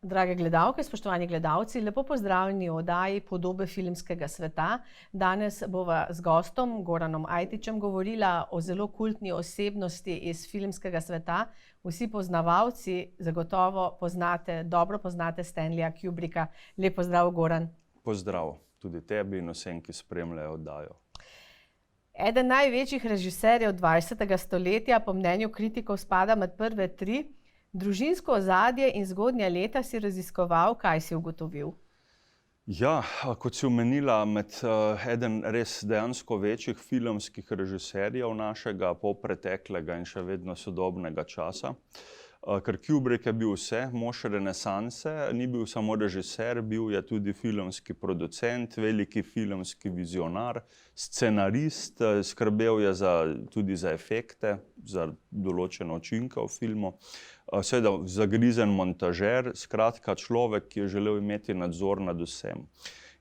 Drage gledalke, spoštovani gledalci, lepo pozdravljeni v oddaji Podobe filmskega sveta. Danes bova z gostom Goranom Ajtičem govorila o zelo kultni osebnosti iz filmskega sveta. Vsi poznavalci zagotovo dobro poznate Stanleya Kubricka. Lep pozdrav, Goran. Pozdrav tudi tebi in vsem, ki spremljajo oddajo. Eden največjih režiserjev 20. stoletja, po mnenju kritikov, spada med prve tri. Družinsko ozadje in zgodnja leta si raziskoval, kaj si ugotovil? Ja, kot si omenila, eden res dejansko večjih filmskih režiserjev našega polpreteklega in še vedno sodobnega časa. Ker Kubrick je bil vse, mož renesanse, ni bil samo režiser, bil je tudi filmski producent, veliki filmski vizionar, scenarist, skrbel je tudi za efekte, za določene učinke v filmu. Seveda zagrizen montažer, skratka človek, ki je želel imeti nadzor nad vsem.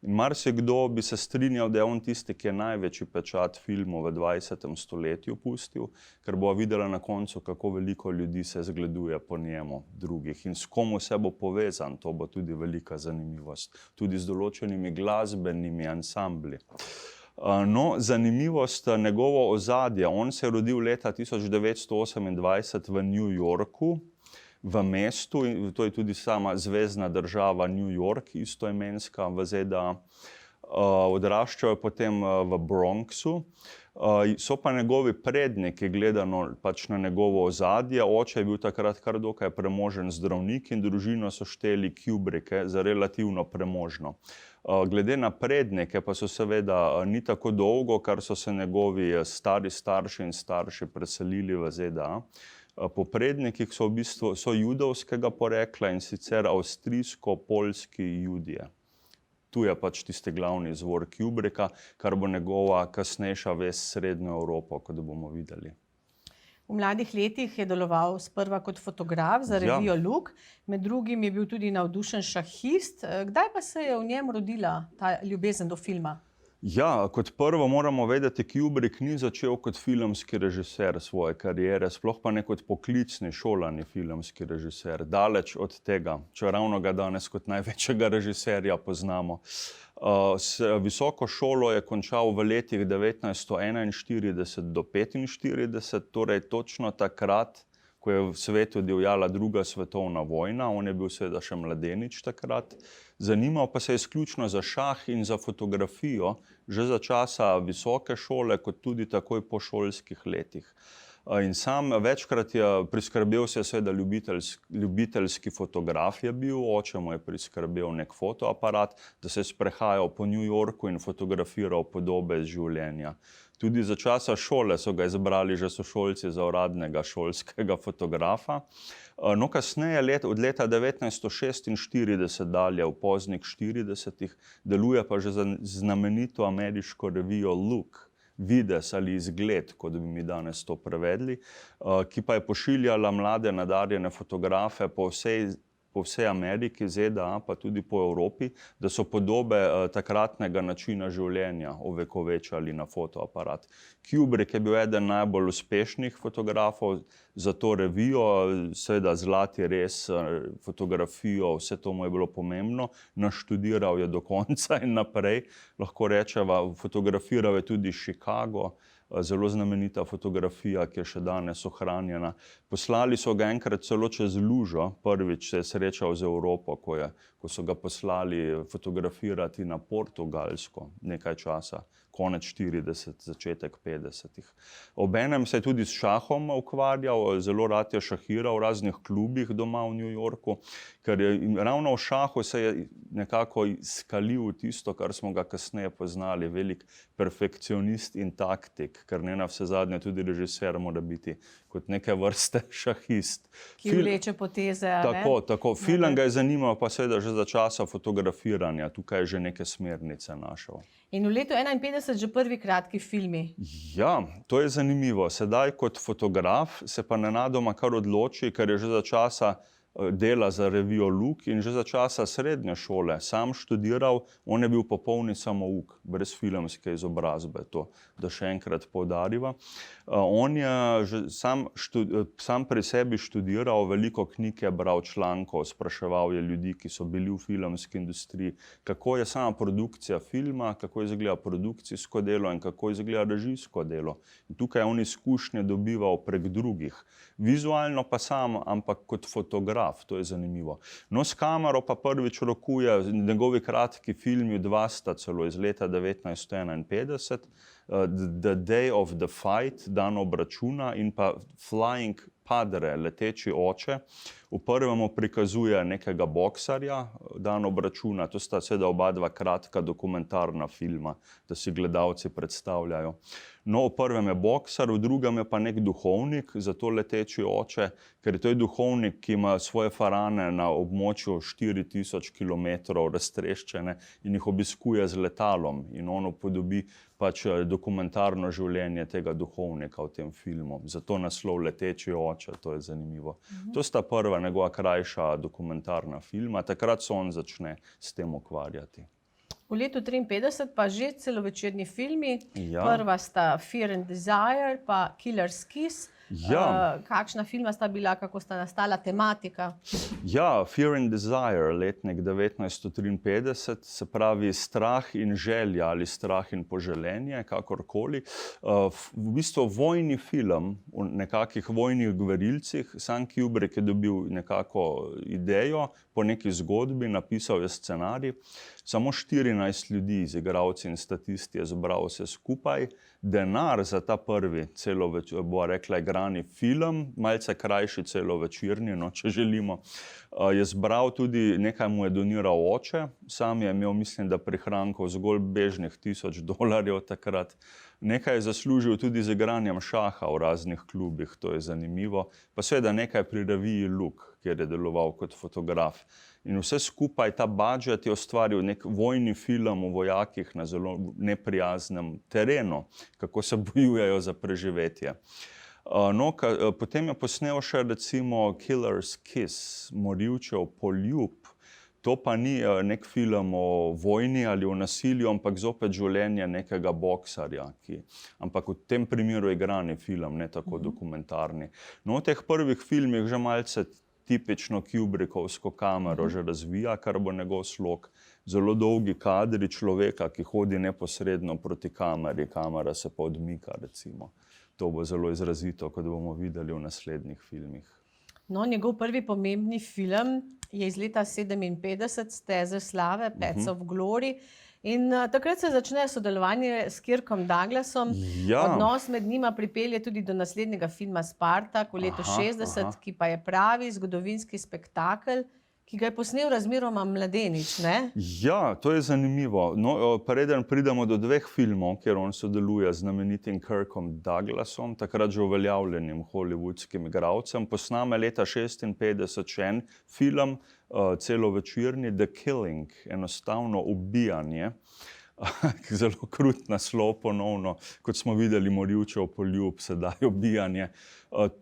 In marsikdo bi se strinjal, da je on tisti, ki je največji pečat filmov v 20. stoletju pustil, ker bo videla na koncu, kako veliko ljudi se zgleduje po njemu drugih in s kom vse bo povezan. To bo tudi velika zanimivost, tudi z določenimi glasbenimi ansambli. No, zanimivost njegovo ozadje. On se je rodil leta 1928 v New Yorku, v mestu, to je tudi sama zvezna država New York, istoimenska v ZDA. Odraščal je potem v Bronxu. So pa njegovi predniki, gledano pač na njegovo ozadje. Oče je bil takrat kar dokaj premožen zdravnik in družino so šteli Kubricke za relativno premožno. Glede na prednike pa so seveda ni tako dolgo, kar so se njegovi stari starši in starši preselili v ZDA. Po prednikih so v bistvu judovskega porekla in sicer avstrijsko-poljski Judje. Tu je pač tisti glavni izvor Kubricka, kar bo njegova kasnejša vez s Srednjo Evropo, kot bomo videli. V mladih letih je deloval sprva kot fotograf za revijo Look, med drugim je bil tudi navdušen šahist. Kdaj pa se je v njem rodila ta ljubezen do filma? Ja, kot prvo moramo vedeti, Kubrick ni začel kot filmski režiser svoje kariere, sploh pa ne kot poklicni šolani filmski režiser. Daleč od tega, čeravno ga danes kot največjega režiserja poznamo. Visoko šolo je končal v letih 1941 do 1945, torej točno takrat, ko je v svetu divjala druga svetovna vojna. On je bil seveda še mladenič takrat. Zanimal pa se je izključno za šah in za fotografijo, že za časa visoke šole, kot tudi takoj po šolskih letih. In sam večkrat je priskrbel se seveda ljubiteljski fotograf je bil, oče mu je priskrbel nek fotoaparat, da se je sprehajal po New Yorku in fotografiral podobe iz življenja. Tudi za časa šole so ga izbrali že sošolci za uradnega šolskega fotografa. No, kasneje, od leta 1946 dalje, v poznih 40-ih, deluje pa že za znamenito ameriško revijo Look, videz ali izgled, kot bi mi danes to prevedli, ki pa je pošiljala mlade nadarjene fotografe po vsej Ameriki, ZDA, pa tudi po Evropi, da so podobe takratnega načina življenja ovekovečali na fotoaparat. Kubrick je bil eden najbolj uspešnih fotografov za to revijo, seveda zlati res, fotografijo, vse to mu je bilo pomembno, naštudiral je do konca in naprej, lahko rečeva, fotografiral je tudi Chicago, zelo znamenita fotografija, ki je še danes ohranjena. Poslali so ga enkrat celo čez lužo, prvič se je srečal z Evropo, ko so ga poslali fotografirati na Portugalsko nekaj časa, konec 40, začetek 50-ih. Obenem se je tudi s šahom ukvarjal, zelo rad je šahiral v raznih klubih doma v New Yorku, ker je ravno v šahu se je nekako skalil tisto, kar smo ga kasneje poznali, velik perfekcionist in taktik, ker ne na vse zadnje tudi režiser mora biti kot neke vrste šahist. Ki vleče poteze, a ne? Tako. Film ga je zanimal pa seveda že za časa fotografiranja, tukaj je že neke smernice našel. In v letu 1951 že prvi kratki filmi. Ja, to je zanimivo. Sedaj kot fotograf se pa nenadoma kar odloči, ker je že za časa dela za revijo Look in že za časa srednje šole sam študiral, on je bil popolni samouk, brez filmske izobrazbe, to da še enkrat poudarjava. On je že sam pri sebi študiral, veliko knjig je bral, člankov, spraševal je ljudi, ki so bili v filmski industriji, kako je sama produkcija filma, kako izgleda produkcijsko delo in kako izgleda režijsko delo. In tukaj je on izkušnje dobival prek drugih. Vizualno pa sam, ampak kot fotograf, to je zanimivo. No, s kamero pa prvič rokuje, njegovi kratki filmi, dva sta celo iz leta 1951, The Day of the Fight, dan obračuna, in pa Flying Padre, leteči oče. V prvem prikazuje nekega boksarja, dan obračuna, to sta seveda oba dva kratka dokumentarna filma, da si gledalci predstavljajo. No, v prvem je boksar, v drugem je pa nek duhovnik, zato leteči oče, ker to je duhovnik, ki ima svoje farane na območju 4000 kilometrov raztreščene in jih obiskuje z letalom in on upodobi pač dokumentarno življenje tega duhovnika v tem filmu. Zato naslov Leteči oče, to je zanimivo. To sta prva njegova krajša dokumentarna filma, takrat se on začne s tem ukvarjati. V letu 1953 pa že celovečerni filmi, Ja. prva sta Fear and Desire pa Killer's Kiss. Ja. Kakšna filma sta bila, kako sta nastala, tematika? Ja, Fear and Desire, letnik 1953, se pravi strah in želja ali strah in poželenje, kakorkoli. V bistvu vojni film o nekakih vojnih gverilcih. Sam Kubrick je dobil nekako idejo po neki zgodbi, napisal je scenarij. Samo 14 ljudi, igralci in statisti, je zbral vse skupaj. Denar za ta prvi bo rekla igrani film, malce krajši celovečerni, no, če želimo, je zbral tudi, nekaj mu je doniral oče, sam je imel, mislim, da prihrankov zgolj bežnih $1000 takrat. Nekaj je zaslužil tudi z igranjem šaha v raznih klubih, to je zanimivo, pa seveda nekaj pri reviji Look, kjer je deloval kot fotograf. In vse skupaj, ta budžet je ustvaril nek vojni film o vojakih na zelo neprijaznem terenu, kako se bojujejo za preživetje. No, potem je posnel še recimo Killer's Kiss, Morilčev poljub. To pa ni nek film o vojni ali o nasilju, ampak zopet življenje nekega boksarja, ampak v tem primeru igrani film, ne tako dokumentarni. No, v teh prvih filmih že malce tipično Kubrickovsko kamero že razvija, kar bo njegov slog. Zelo dolgi kadri človeka, ki hodi neposredno proti kameri, kamera se pa odmika, recimo. To bo zelo izrazito, kot bomo videli v naslednjih filmih. No, njegov prvi pomembni film je iz leta 1957, Steze slave, Paths of Glory. In takrat se začne sodelovanje s Kirkom Douglasom. Ja. Odnos med njima pripelje tudi do naslednjega filma Spartak v letu 60, ki pa je pravi zgodovinski spektakel, ki ga je posnel razmeroma mladenič, ne? Ja, to je zanimivo. No, preden pridemo do dveh filmov, kjer on sodeluje z znamenitim Kirkom Douglasom, takrat že uveljavljenim hollywoodskim igralcem, posname leta 1956 še en film, celovečerni, The Killing, enostavno ubijanje. Zelo krut naslov ponovno, kot smo videli Morilčev poljub, sedaj ubijanje.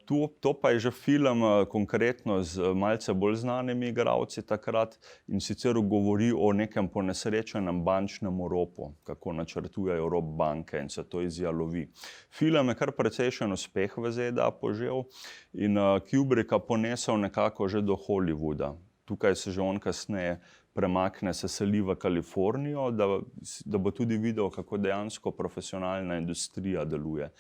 To pa je že film konkretno z malce bolj znanimi igralci takrat in sicer govori o nekem ponesrečenem bančnem ropu, kako načrtujejo rop banke in se to izjalovi. Film je kar precejšen uspeh v ZDA požel in Kubricka ponesel nekako že do Hollywooda. Tukaj se že on kasneje premakne, se seli v Kalifornijo, da bo tudi videl, kako dejansko profesionalna industrija deluje.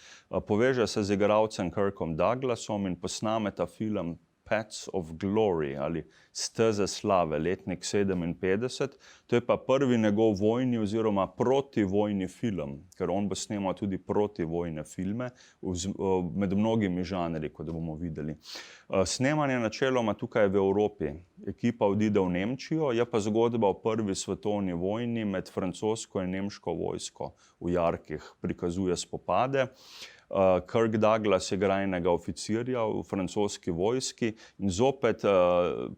Poveže se z igralcem Kirkom Douglasom in posname ta film Paths of Glory ali Steze slave, letnik 1957. To je pa prvi njegov vojni oziroma protivojni film, ker on bo snemal tudi protivojne filme med mnogimi žanri, kot bomo videli. Snemanje načeloma tukaj v Evropi. Ekipa odide v Nemčijo, je pa zgodba o prvi svetovni vojni med francosko in nemško vojsko v jarkih, prikazuje spopade. Kirk Douglas igra enega oficirja v francoski vojski in zopet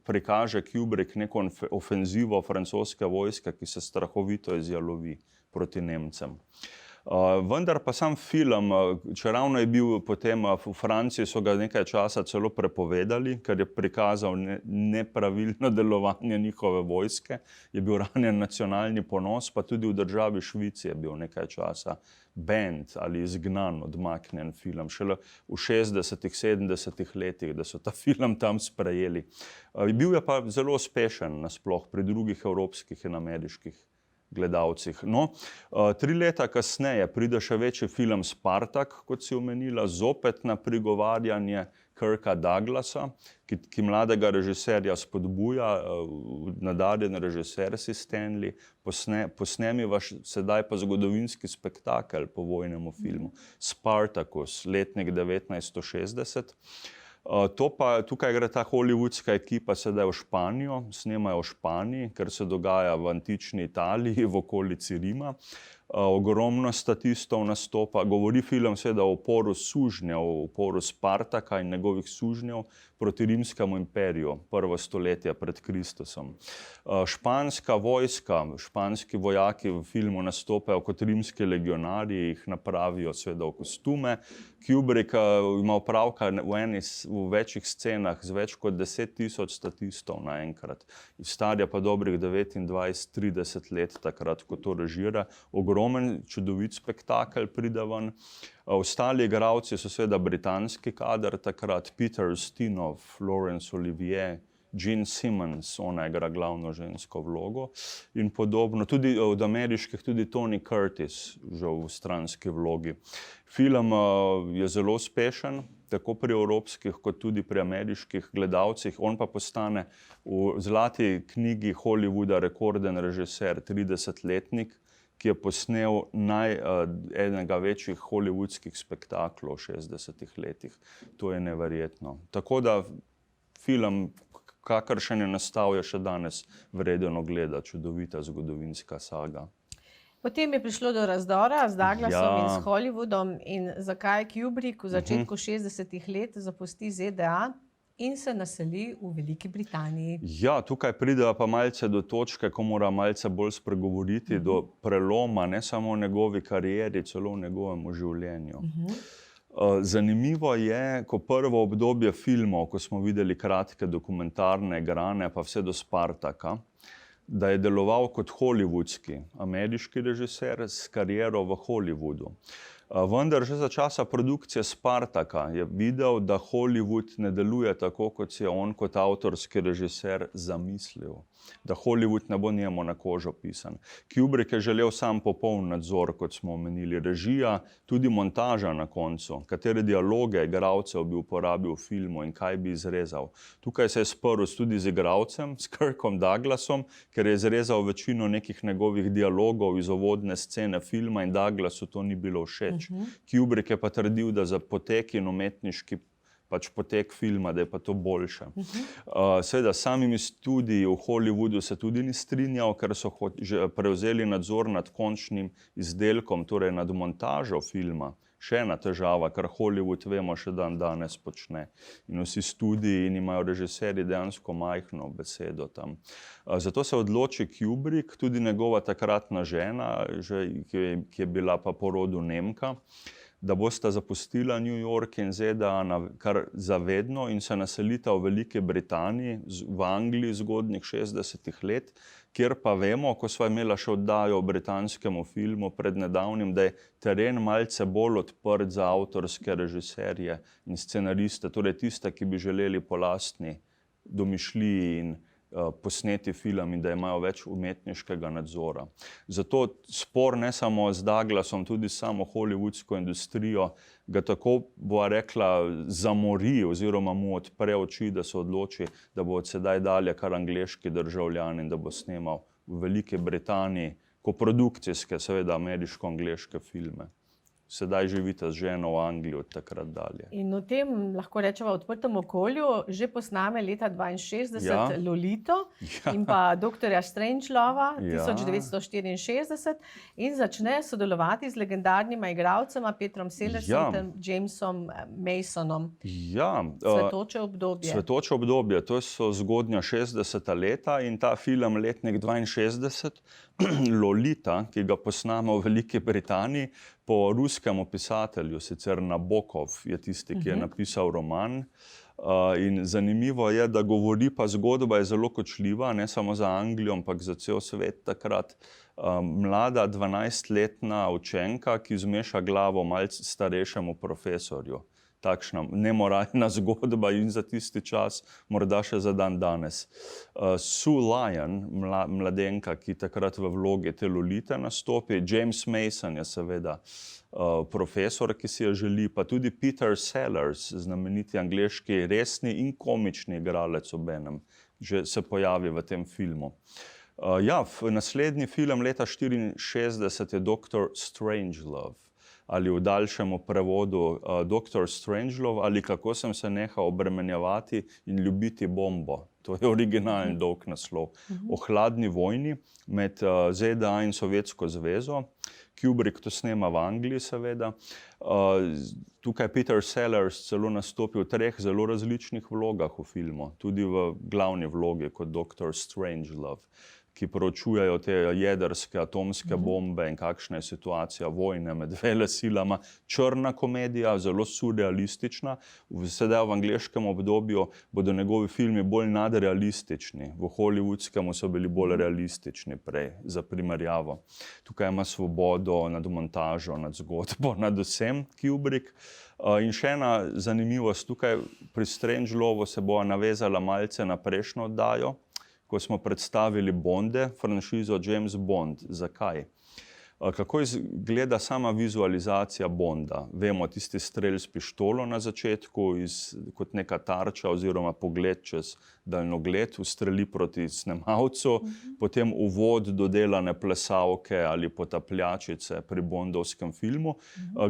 prikaže Kubrick neko ofenzivo francoske vojske, ki se strahovito izjalovi proti Nemcem. Vendar pa sam film, čeravno je bil potem v Franciji, so ga nekaj časa celo prepovedali, ker je prikazal nepravilno delovanje njihove vojske, je bil ranjen nacionalni ponos, pa tudi v državi Švici je bil nekaj časa banned ali izgnan, odmaknjen film. Šele v 60-ih, 70-ih letih, da so ta film tam sprejeli. Bil je pa zelo uspešen nasploh pri drugih evropskih in ameriških gledalcih. No, 3 leta kasneje pride še večji film Spartak, kot si omenila, zopet na prigovarjanje Kirka Douglasa, ki mladega režiserja spodbuja, nadarjen režiser si Stanley, posnemiva sedaj pa zgodovinski spektakel po vojnemu filmu Spartacus, letnik 1960. Tukaj gre ta hollywoodska ekipa sedaj v Španijo, snemajo v Španiji, ker se dogaja v antični Italiji, v okolici Rima. Ogromno statistov nastopa. Govori film seveda o uporu sužnjev, o uporu Spartaka in njegovih sužnjev proti rimskemu imperiju, prvo stoletje pred Kristusom. Španska vojska, španski vojaki v filmu nastopajo kot rimski legionarji, jih napravijo seveda v kostume. Kubrick ima opravka v večjih scenah z več kot 10.000 statistov naenkrat. Star je pa dobrih 29-30 let takrat, ko to režira. Ogromen, čudovit spektakel pride ven. Ostali igralci so seveda britanski kader takrat, Peter Ustinov, Laurence Olivier, Gene Simmons, ona igra glavno žensko vlogo in podobno. Tudi od ameriških, tudi Tony Curtis, že v stranski vlogi. Film je zelo uspešen, tako pri evropskih kot tudi pri ameriških gledalcih. On pa postane v zlati knjigi Hollywooda rekorden režiser, 30-letnik, ki je posnel enega večjih hollywoodskih spektaklov v 60-ih letih. To je neverjetno. Tako da film, kakršen je nastal, je še danes vreden ogleda, čudovita zgodovinska saga. Potem je prišlo do razdora z Douglasom in s Hollywoodom. In zakaj Kubrick v začetku 60-ih let zapusti ZDA in se naseli v Veliki Britaniji? Ja, tukaj pride pa malce do točke, ko mora malce bolj spregovoriti, do preloma, ne samo v njegovi karieri, celo v njegovem življenju. Zanimivo je, ko prvo obdobje filmov, ko smo videli kratke dokumentarne grane, pa vse do Spartaka, da je deloval kot hollywoodski, ameriški režiser s kariero v Hollywoodu. Vendar že za časa produkcije Spartaka je videl, da Hollywood ne deluje tako, kot si je on kot avtorski režiser zamislil. Da Hollywood ne bo njemu na kožo pisan. Kubrick je želel sam popoln nadzor, kot smo omenili, režija, tudi montaža na koncu, katere dialoge igralcev bi uporabil v filmu in kaj bi izrezal. Tukaj se je sprl tudi z igralcem, s Kirkom Douglasom, ker je izrezal večino nekih njegovih dialogov iz uvodne scene filma in Douglasu to ni bilo všeč. Kubrick je pa trdil, da za potek in umetniški potek filma, da je pa to boljše. Seveda, s samimi studiji v Hollywoodu se tudi ni strinjal, ker so že prevzeli nadzor nad končnim izdelkom, torej nad montažo filma. Še ena težava, kar Hollywood, vemo, še danes počne. In vsi studiji in imajo režiserji dejansko majhno besedo tam. Zato se odloči Kubrick, tudi njegova takratna žena, ki je bila pa po rodu Nemka, da bosta zapustila New York in ZDA kar zavedno in se naselita v Veliki Britaniji, v Angliji zgodnjih 60-ih let, kjer pa vemo, ko sva imela še oddajo o britanskemu filmu pred nedavnim, da je teren malce bolj odprt za avtorske režiserje in scenariste, torej tiste, ki bi želeli po lastni domišljiji in posneti film in da imajo več umetniškega nadzora. Zato spor ne samo z Douglasom, tudi samo hollywoodsko industrijo ga tako, bova rekla, zamori oziroma mu odpre oči, da se odloči, da bo od sedaj dalje kar angleški državljan in da bo snemal v Veliki Britaniji koprodukcijske, seveda ameriško-angleške filme. Sedaj živite z ženo v Angliji od takrat dalje. In v tem, lahko rečemo, odprtem okolju že posname leta 62 Lolito in pa Doktorja Strangelova 1964 in začne sodelovati z legendarnima igralcema Petrom Sellersom in Jamesom Masonom. Cvetoče obdobje. Cvetoče obdobje, to so zgodnja 60. leta in ta film letnik 62, Lolita, ki ga posname v Veliki Britaniji, po ruskem pisatelju, sicer Nabokov je tisti, ki je napisal roman. In zanimivo je, da govori pa zgodba je zelo kočljiva, ne samo za Anglijo, ampak za cel svet takrat. Mlada 12-letna učenka, ki zmeša glavo malce starejšemu profesorju. Takšna nemoralna zgodba in za tisti čas, morda še za dan danes. Sue Lyon, mladenka, ki takrat v vlogi te Lolite nastopi, James Mason je seveda profesor, ki si jo želi, pa tudi Peter Sellers, znameniti angleški resni in komični igralec obenem, že se pojavi v tem filmu. Naslednji film leta 1964 je Dr. Strangelove. Ali v daljšem prevodu Dr. Strangelove ali Kako sem se nehal obremenjevati in ljubiti bombo. To je originalen dolg naslov. O hladni vojni med ZDA in Sovjetsko zvezo. Kubrick to snema v Angliji seveda. Tukaj Peter Sellers celo nastopi v 3 zelo različnih vlogah v filmu. Tudi v glavni vlogi kot Dr. Strangelove, ki proučujejo te jedrske, atomske bombe in kakšna je situacija vojne med velesilama. Črna komedija, zelo surrealistična. Sedaj v angleškem obdobju bodo njegovi filmi bolj nadrealistični. V hollywoodskem so bili bolj realistični prej, za primerjavo. Tukaj ima svobodo nad montažo, nad zgodbo, nad vsem Kubrick. In še ena zanimivost, tukaj pri Strangelovu se bo navezala malce na prejšnjo oddajo, ko smo predstavili Bonde, franšizo James Bond. Zakaj? Kako izgleda sama vizualizacija Bonda? Vemo, tisti strel s pištolo na začetku, kot neka tarča oziroma pogled čez daljnogled, ustreli proti snemalcu, potem uvod dodelane plesalke ali potapljačice pri bondovskem filmu.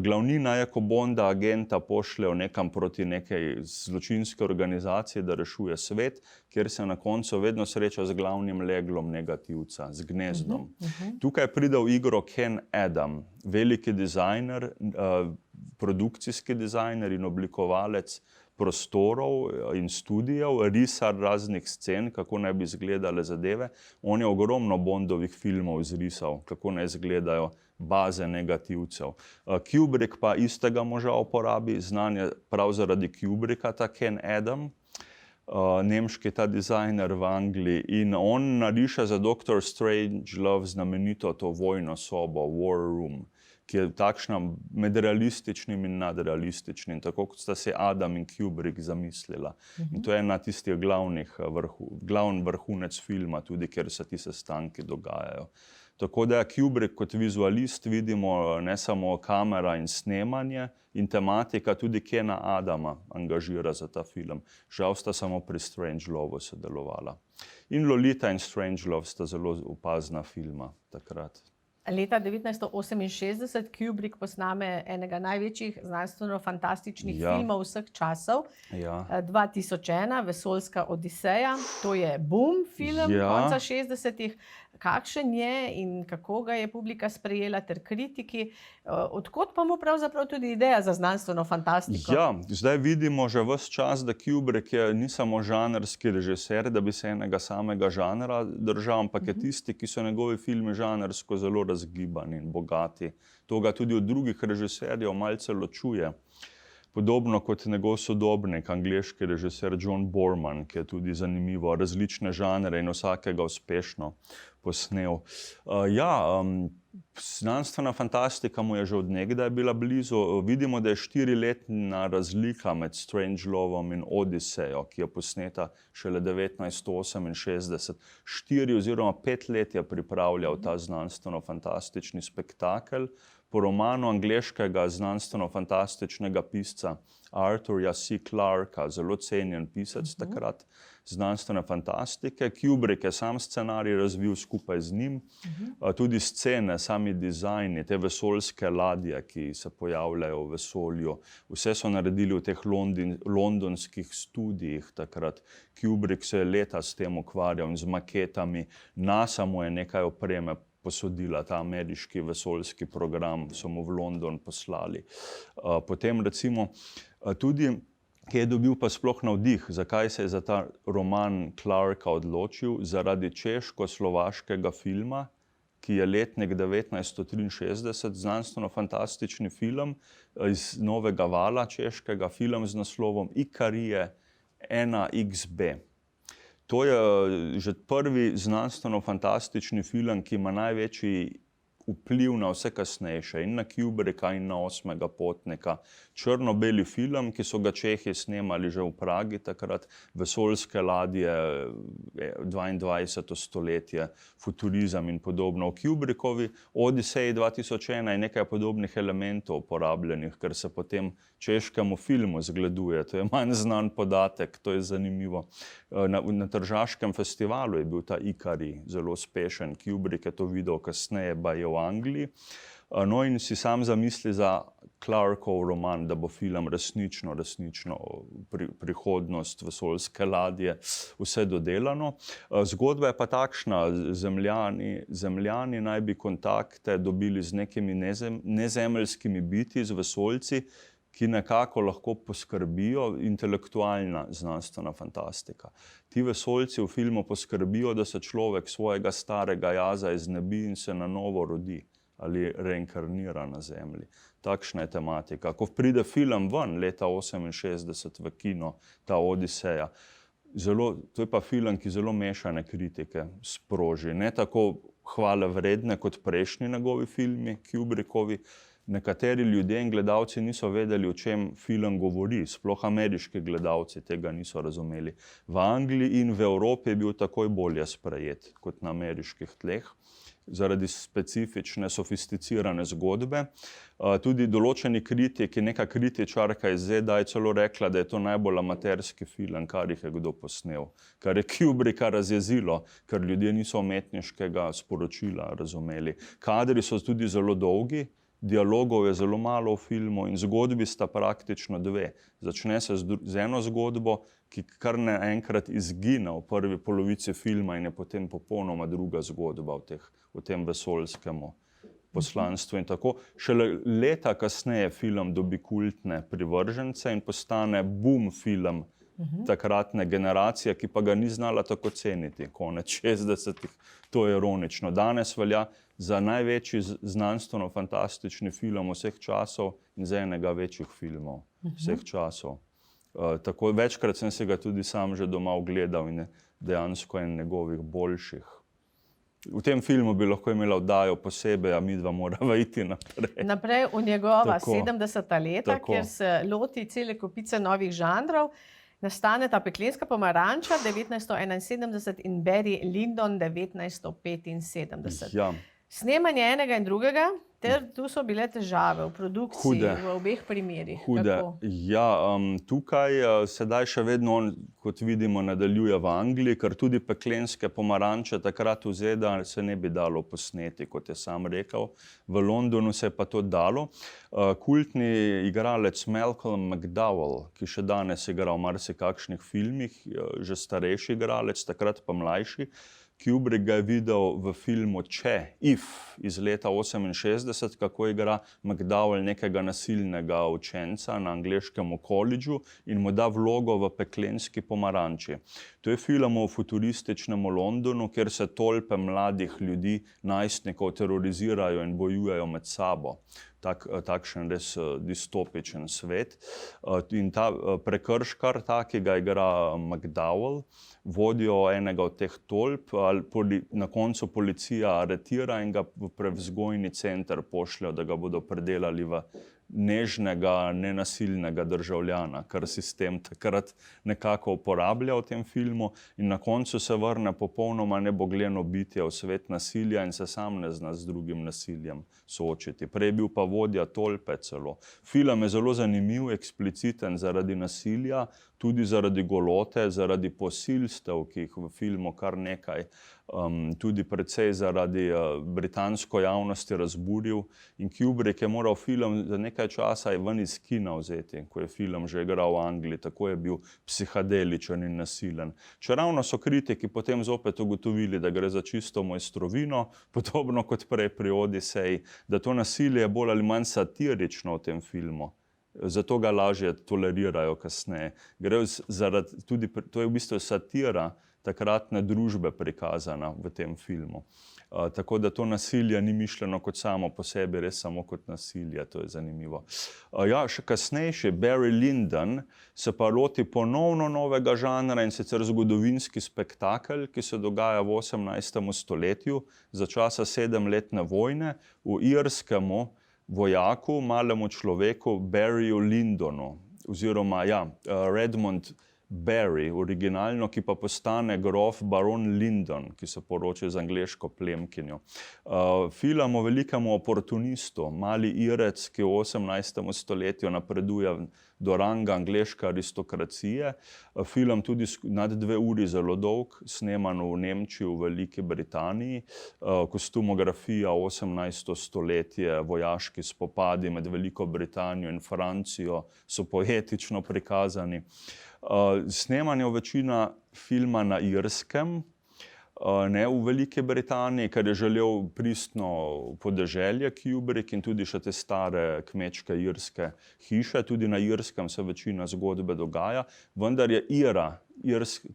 Glavnina je, ko Bonda agenta pošljejo nekam proti nekaj zločinske organizacije, da rešuje svet, kjer se na koncu vedno sreča z glavnim leglom negativca, z gnezdom. Tukaj pride v igro Ken Adam, veliki dizajner, produkcijski dizajner in oblikovalec prostorov in studijev, risar raznih scen, kako naj bi izgledale zadeve. On je ogromno Bondovih filmov izrisal, kako naj izgledajo baze negativcev. Kubrick pa istega moža uporabi, znan je prav zaradi Kubricka ta Ken Adam, nemški ta dizajner v Angliji, in on nariše za Dr. Strangelove znamenito to vojno sobo, War Room, ki je takšna med realističnim in nadrealističnim, tako kot sta se Adam in Kubrick zamislila. In to je ena tistih glavni vrhunec filma, tudi kjer se ti sestanki dogajajo. Tako da Kubrick kot vizualist vidimo ne samo kamera in snemanje in tematika, tudi Kena Adama angažira za ta film. Žal sta samo pri Strangelovu sodelovala. In Lolita in Strangelove sta zelo opazna filma takrat. Leta 1968 Kubrick posname enega največjih znanstveno-fantastičnih filmov vseh časov. 2001, Vesoljska odiseja. To je boom film konca 60-ih. Kakšen je in kako ga je publika sprejela ter kritiki? Odkot pa mu pravzaprav tudi ideja za znanstveno fantastiko? Zdaj vidimo že ves čas, da Kubrick ni samo žanrski režiser, da bi se enega samega žanra držal, ampak je tisti, ki so njegovi filmi žanrsko zelo razgibani in bogati. To ga tudi od drugih režiserjev malce ločuje. Podobno kot njegov sodobnik, angleški režiser John Borman, ki je tudi zanimivo različne žanre in vsakega uspešno posnel. Znanstvena fantastika mu je že od nekdaj bila blizu. Vidimo, da je 4-letna razlika med Strangelovom in Odisejo, ki je posneta šele 1968. 4 oziroma 5 let je pripravljal ta znanstveno-fantastični spektakel po romanu angleškega znanstveno-fantastičnega pisca Arthurja C. Clarka, zelo cenjen pisec takrat znanstvene fantastike. Kubrick je sam scenarij razvil skupaj z njim. Tudi scene, sami dizajni, te vesoljske ladje, ki se pojavljajo v vesolju. Vse so naredili v teh londonskih studijih takrat. Kubrick se je leta s tem ukvarjal in z maketami. NASA mu je nekaj opreme posodila, ta ameriški vesoljski program so mu v London poslali. Potem recimo tudi, ki je dobil pa sploh navdih, zakaj se je za ta roman Clarka odločil, zaradi češko-slovaškega filma ki je letnik 1963, znanstveno-fantastični film iz Novega vala, češkega, film z naslovom Ikarije 1XB. To je že prvi znanstveno-fantastični film, ki ima največji vpliv na vse kasnejše, in na Kubricka, in na Osmega potnika. Črno-beli film, ki so ga Čehi snemali že v Pragi takrat, vesoljske ladje, 22. stoletje, futurizem in podobno. V Kubrickovi Odiseji 2001 je nekaj podobnih elementov uporabljenih, ker se potem češkemu filmu zgleduje. To je manj znan podatek, to je zanimivo. Na Tržaškem festivalu je bil ta Ikari zelo uspešen. Kubrick je to videl kasneje, baje v Angliji. No in si sam zamisli za Clarkov roman, da bo film resnično prihodnost vesoljske ladje, vse dodelano. Zgodba je pa takšna, zemljani naj bi kontakte dobili z nekimi nezemeljskimi biti, z vesoljci, ki nekako lahko poskrbijo, intelektualna znanstvena fantastika. Ti vesoljci v filmu poskrbijo, da se človek svojega starega jaza iznebi in se na novo rodi ali reinkarnira na Zemlji. Takšna je tematika. Ko pride film ven leta 1968 v kino, ta Odiseja, to je pa film, ki zelo mešane kritike sproži. Ne tako hvalevredne kot prejšnji njegovi filmi, Kubrickovi. Nekateri ljudje in gledalci niso vedeli, o čem film govori. Sploh ameriški gledalci tega niso razumeli. V Angliji in v Evropi je bil takoj bolje sprejet kot na ameriških tleh, zaradi specifične, sofisticirane zgodbe. Tudi določeni kritiki, neka kritičarka iz ZDA je celo rekla, da je to najbolj amaterski film, kar jih je kdo posnel. Kar je Kubricka razjezilo, ker ljudje niso umetniškega sporočila razumeli. Kadri so tudi zelo dolgi, dialogov je zelo malo v filmu in zgodbi sta praktično dve. Začne se z eno zgodbo, ki kar naenkrat izgine v prvi polovici filma in je potem popolnoma druga zgodba v tem vesoljskem poslanstvu. In tako šele leta kasneje film dobi kultne privržence in postane boom film takratne generacije, ki pa ga ni znala tako ceniti, konec 60-ih. To je ironično. Danes velja za največji znanstveno-fantastični film vseh časov in za enega večjih filmov vseh časov. Tako večkrat sem se ga tudi sam že doma ogledal in je dejansko en njegovih boljših. V tem filmu bi lahko imela oddajo posebej, a midva morava iti naprej. Naprej v njegova 70. leta, kjer se loti cele kopice novih žanrov. Nastane ta Peklenska pomaranča 1971 in Barry Lyndon 1975. Ja. Snemanje enega in drugega, ter tu so bile težave v produkciji, v obeh primerih. Hude. Ja, tukaj sedaj še vedno, kot vidimo, nadaljuje v Angliji, ker tudi Peklenske pomaranče takrat v ZDA se ne bi dalo posneti, kot je sam rekel. V Londonu se je pa to dalo. Kultni igralec Malcolm McDowell, ki še danes igra v marsikakšnih filmih, že starejši igralec, takrat pa mlajši, Kubrick ga je videl v filmu If iz leta 1968, kako igra McDowell nekega nasilnega učenca na angleškem koledžu in mu da vlogo v Peklenski pomaranči. To je film o futurističnem Londonu, kjer se tolpe mladih ljudi, najstnikov terorizirajo in bojujejo med sabo. Takšen res distopičen svet. In ta prekrškar, ki ga igra McDowell, vodijo enega od teh tolp, na koncu policija aretira in ga v prevzgojni center pošljajo, da ga bodo predelali v nežnega, nenasilnega državljana, kar sistem takrat nekako uporablja v tem filmu, in na koncu se vrne popolnoma nebogljeno bitje v svet nasilja in se sam ne zna z drugim nasiljem soočiti. Prej bil pa vodja tolpe celo. Film je zelo zanimiv, ekspliciten zaradi nasilja, tudi zaradi golote, zaradi posilstev, ki jih v filmu kar nekaj, tudi precej zaradi britansko javnosti razburil. In Kubrick je moral film za nekaj časa ven iz kina vzeti, ko je film že igral v Angliji, tako je bil psihadeličen in nasilen. Čeravno so kritiki potem zopet ugotovili, da gre za čisto mojstrovino, podobno kot prej pri Odiseji, da to nasilje je bolj ali manj satirično v tem filmu. Zato ga lažje tolerirajo kasneje. To je v bistvu satira takratne družbe prikazana v tem filmu. Tako da to nasilje ni mišljeno kot samo po sebi, res samo kot nasilje, to je zanimivo. Ja, še kasnejši, Barry Lyndon, se pa loti ponovno novega žanra, in sicer zgodovinski spektakel, ki se dogaja v 18. stoletju za časa 7-letne vojne v irskemu vojaku, malemu človeku Barryju Lyndonu, oziroma Redmond Barry, originalno, ki pa postane grof baron Lyndon, ki se poroči z angleško plemkinjo. Film o velikemu oportunistu, mali Irec, ki v 18. stoletju napreduje do ranga angleške aristokracije. Film tudi nad 2 uri zelo dolg, sneman v Nemčiji, v Veliki Britaniji. Kostumografija 18. stoletje, vojaški spopadi med Veliko Britanijo in Francijo so poetično prikazani. Snemanje večina filma na Irskem, ne v Veliki Britaniji, ker je želel pristno podeželje Kubrick in tudi še te stare kmečke irske hiše. Tudi na Irskem se večina zgodbe dogaja, vendar je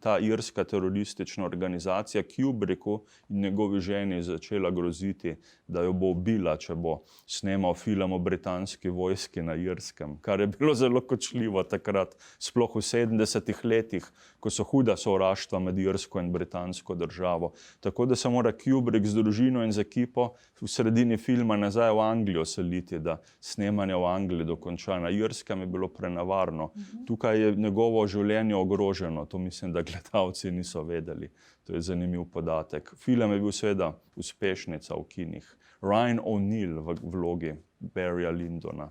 ta irska teroristična organizacija Kubricku in njegovi ženi začela groziti, da jo bo ubila, če bo snemal film o britanski vojski na Irskem, kar je bilo zelo kočljivo takrat, sploh v 70. letih, ko so huda sovraštva med irsko in britansko državo. Tako da se mora Kubrick z družino in z ekipo v sredini filma nazaj v Anglijo seliti, da snemanje v Angliji dokonča. Na Irskem je bilo prenevarno. Tukaj je njegovo življenje ogroženo. To mislim, da gledalci niso vedeli. To je zanimiv podatek. Film je bil seveda uspešnica v kinih. Ryan O'Neill v vlogi Barryja Lyndona.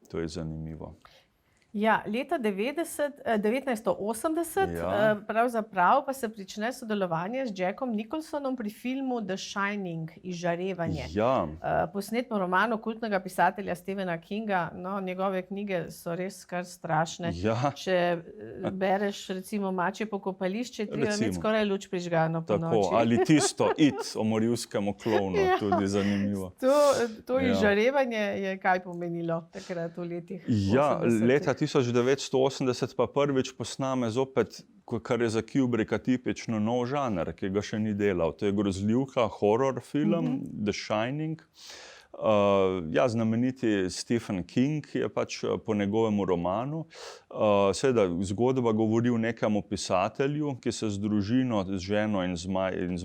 To je zanimivo. Ja, leta 1980 pravzaprav pa se prične sodelovanje z Jackom Nicholsonom pri filmu The Shining, Izžarevanje. Ja. Posnet po romanu kultnega pisatelja Stephena Kinga. No, njegove knjige so res kar strašne. Ja. Če bereš recimo Mačje pokopališče, treba imeti skoraj luč prižgano po noči. Tako, ali tisto It o morilskemu klovnu, tudi zanimivo. To izžarevanje je kaj pomenilo takrat v letih 80? Ja, leta 1980 pa prvič posname zopet, kar je za Kubricka tipično nov žanr, ki ga še ni delal. To je grozljivka, horror film, The Shining. Znameniti Stephen King je pač po njegovemu romanu. Seveda, zgodba govori o nekemu pisatelju, ki se z družino, z ženo in z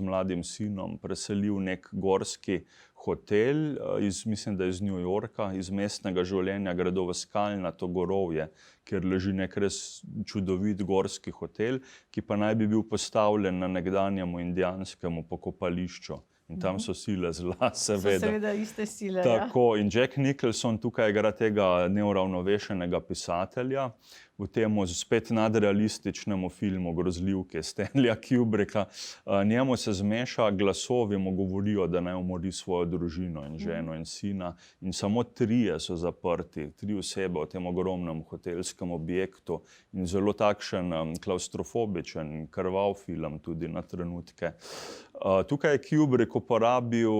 mladim sinom preseli v nek gorski hotel, mislim, da iz New Yorka, iz mestnega življenja gredo v skalnato gorovje, kjer leži nek res čudovit gorski hotel, ki pa naj bi bil postavljen na nekdanjemu indijanskemu pokopališču. In tam so sile zla, seveda. So seveda iste sile, Tako, in Jack Nicholson tukaj igra tega neuravnovešenega pisatelja v temu spet nadrealističnemu filmu grozljivke Stanleya Kubricka. Njemu se zmeša, glasovi mu govorijo, da naj umori svojo družino in ženo in sina. In samo 3 so zaprti, 3 osebe v tem ogromnem hotelskem objektu. In zelo takšen klaustrofobičen, krvav film tudi na trenutke. Tukaj je Kubrick uporabil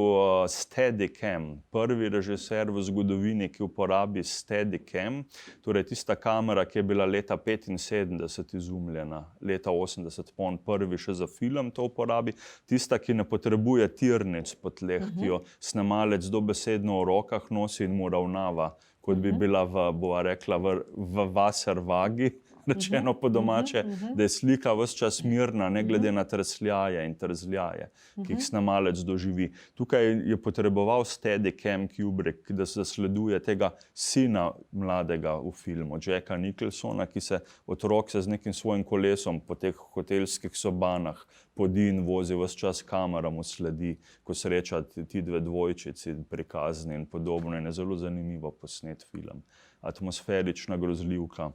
Steadicam, prvi režiser v zgodovini, ki uporabi Steadicam, torej tista kamera, ki je bila leta 75 izumljena, leta 80 pa on prvi še za film to uporabi, tista, ki ne potrebuje tirnic po tleh, ki jo snemalec dobesedno v rokah nosi in mu ravnava, kot bi bila v Wasservagi, rečeno po domače, da je slika ves čas mirna, ne glede na tresljaje in trzljaje, ki jih snemalec doživi. Tukaj je potreboval Steadicam Kubrick, da se zasleduje tega sina mladega v filmu, Jacka Nicholsona, ki se otrok z nekim svojim kolesom po teh hotelskih sobanah podi in vozi ves čas, kamera mu sledi, ko sreča ti 2 dvojčici prikazni in podobno. In je zelo zanimivo posnet film. Atmosferična grozljivka.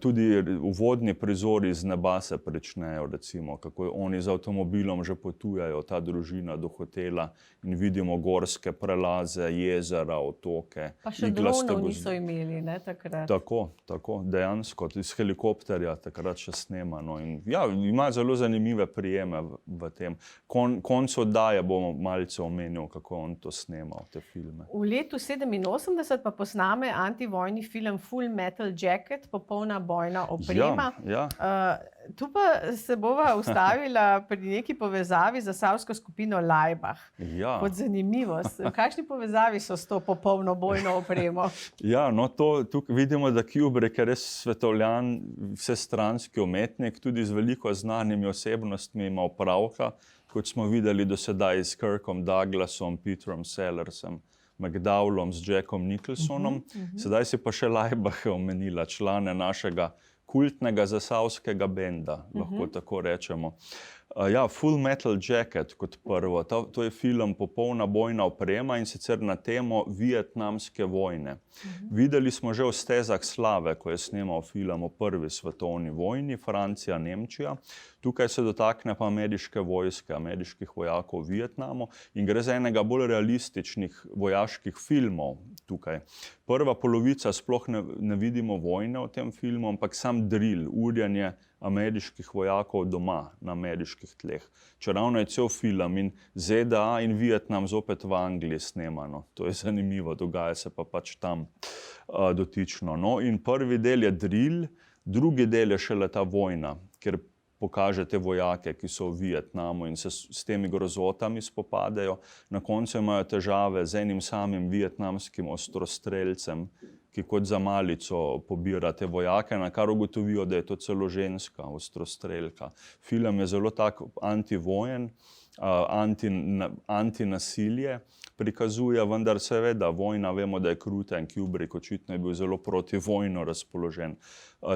Tudi uvodni prizori z neba se pričnejo, recimo, kako oni z avtomobilom že potujajo, ta družina, do hotela in vidimo gorske prelaze, jezera, otoke. Pa še dronov niso imeli, ne, takrat? Tako, dejansko, iz helikopterja takrat še snemano. In ja, ima zelo zanimive prijeme v tem. Koncu oddaje bomo malce omenil, kako on to snemal, te filme. V letu 87 pa posname antivojni film Full Metal Jacket, popolna popolna bojna oprema. Ja. Tu pa se bova ustavila pri neki povezavi z zasavsko skupino Laibach. Ja. Kot zanimivost. V kakšni povezavi so s to popolno bojno opremo? Ja, no tukaj vidimo, da Kubrick je res svetovljan, vsestranski umetnik, tudi z veliko znanimi osebnostmi ima opravka, kot smo videli do sedaj s Kirkom Douglasom, Peterom Sellersom, McDowellom, s Jackom Nicholsonom. Sedaj si pa še Laibache omenila, člane našega kultnega zasavskega benda, lahko tako rečemo. Ja, Full Metal Jacket kot prvo. To je film Popolna bojna oprema in sicer na temo vietnamske vojne. Videli smo že v Stezah slave, ko je snemal film o prvi svetovni vojni, Francija, Nemčija. Tukaj se dotakne pa ameriške vojske, ameriških vojakov v Vietnamu in gre za enega bolj realističnih vojaških filmov tukaj. Prva polovica sploh ne vidimo vojne v tem filmu, ampak sam drill, urjanje ameriških vojakov doma na ameriških tleh. Čeravno je cel film in ZDA in Vietnam zopet v Angliji snemano. To je zanimivo, dogaja se pa pač tam dotično. No, in prvi del je drill, drugi del je šele ta vojna, ker pokaže te vojake, ki so v Vietnamu in se s temi grozotami spopadajo. Na koncu imajo težave z enim samim vietnamskim ostrostrelcem, ki kot za malico pobira te vojake, na kar ugotovijo, da je to celo ženska ostrostrelka. Film je zelo tak antivojen, antinasilje prikazuje, vendar seveda vojna, vemo, da je kruta in Kubrick očitno je bil zelo protivojno razpoložen.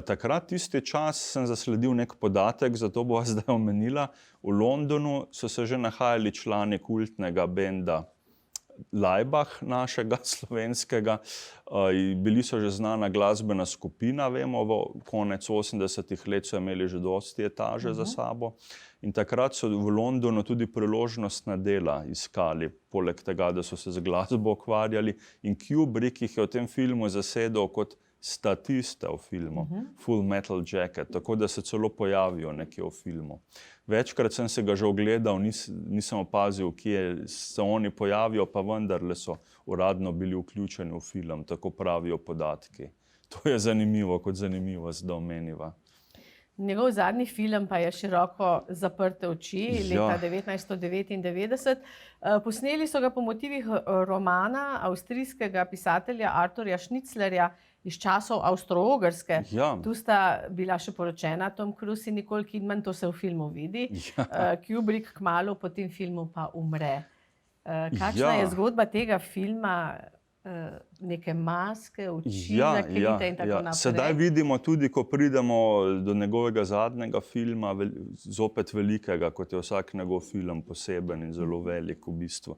Takrat tisti čas sem zasledil nek podatek, zato bova zdaj omenila. V Londonu so se že nahajali člani kultnega benda Laibach, našega slovenskega. Bili so že znana glasbena skupina, vemo, konec 80-ih let so imeli že dosti etaže za sabo. In takrat so v Londonu tudi priložnostna dela iskali, poleg tega, da so se z glasbo ukvarjali. In Kubrick jih je v tem filmu zasedel kot statiste v filmu, Full Metal Jacket, tako da se celo pojavijo nekje v filmu. Večkrat sem se ga že ogledal, nisem opazil, kje se oni pojavijo, pa vendarle so uradno bili vključeni v film, tako pravijo podatki. To je zanimivo, kot zanimivost, da omeniva. Njegov zadnji film pa je Široko zaprte oči, leta 1999. Posneli so ga po motivih romana avstrijskega pisatelja Arturja Schnitzlerja iz časov Avstro-Ogrske. Tu sta bila še poročena Tom Cruise in Nicole Kidman, to se v filmu vidi. Kubrick kmalu po tem filmu pa umre. Kakšna je zgodba tega filma? Neke maske, oči zakrite in tako naprej. Sedaj vidimo tudi, ko pridemo do njegovega zadnjega filma, zopet velikega, kot je vsak njegov film poseben in zelo velik v bistvu.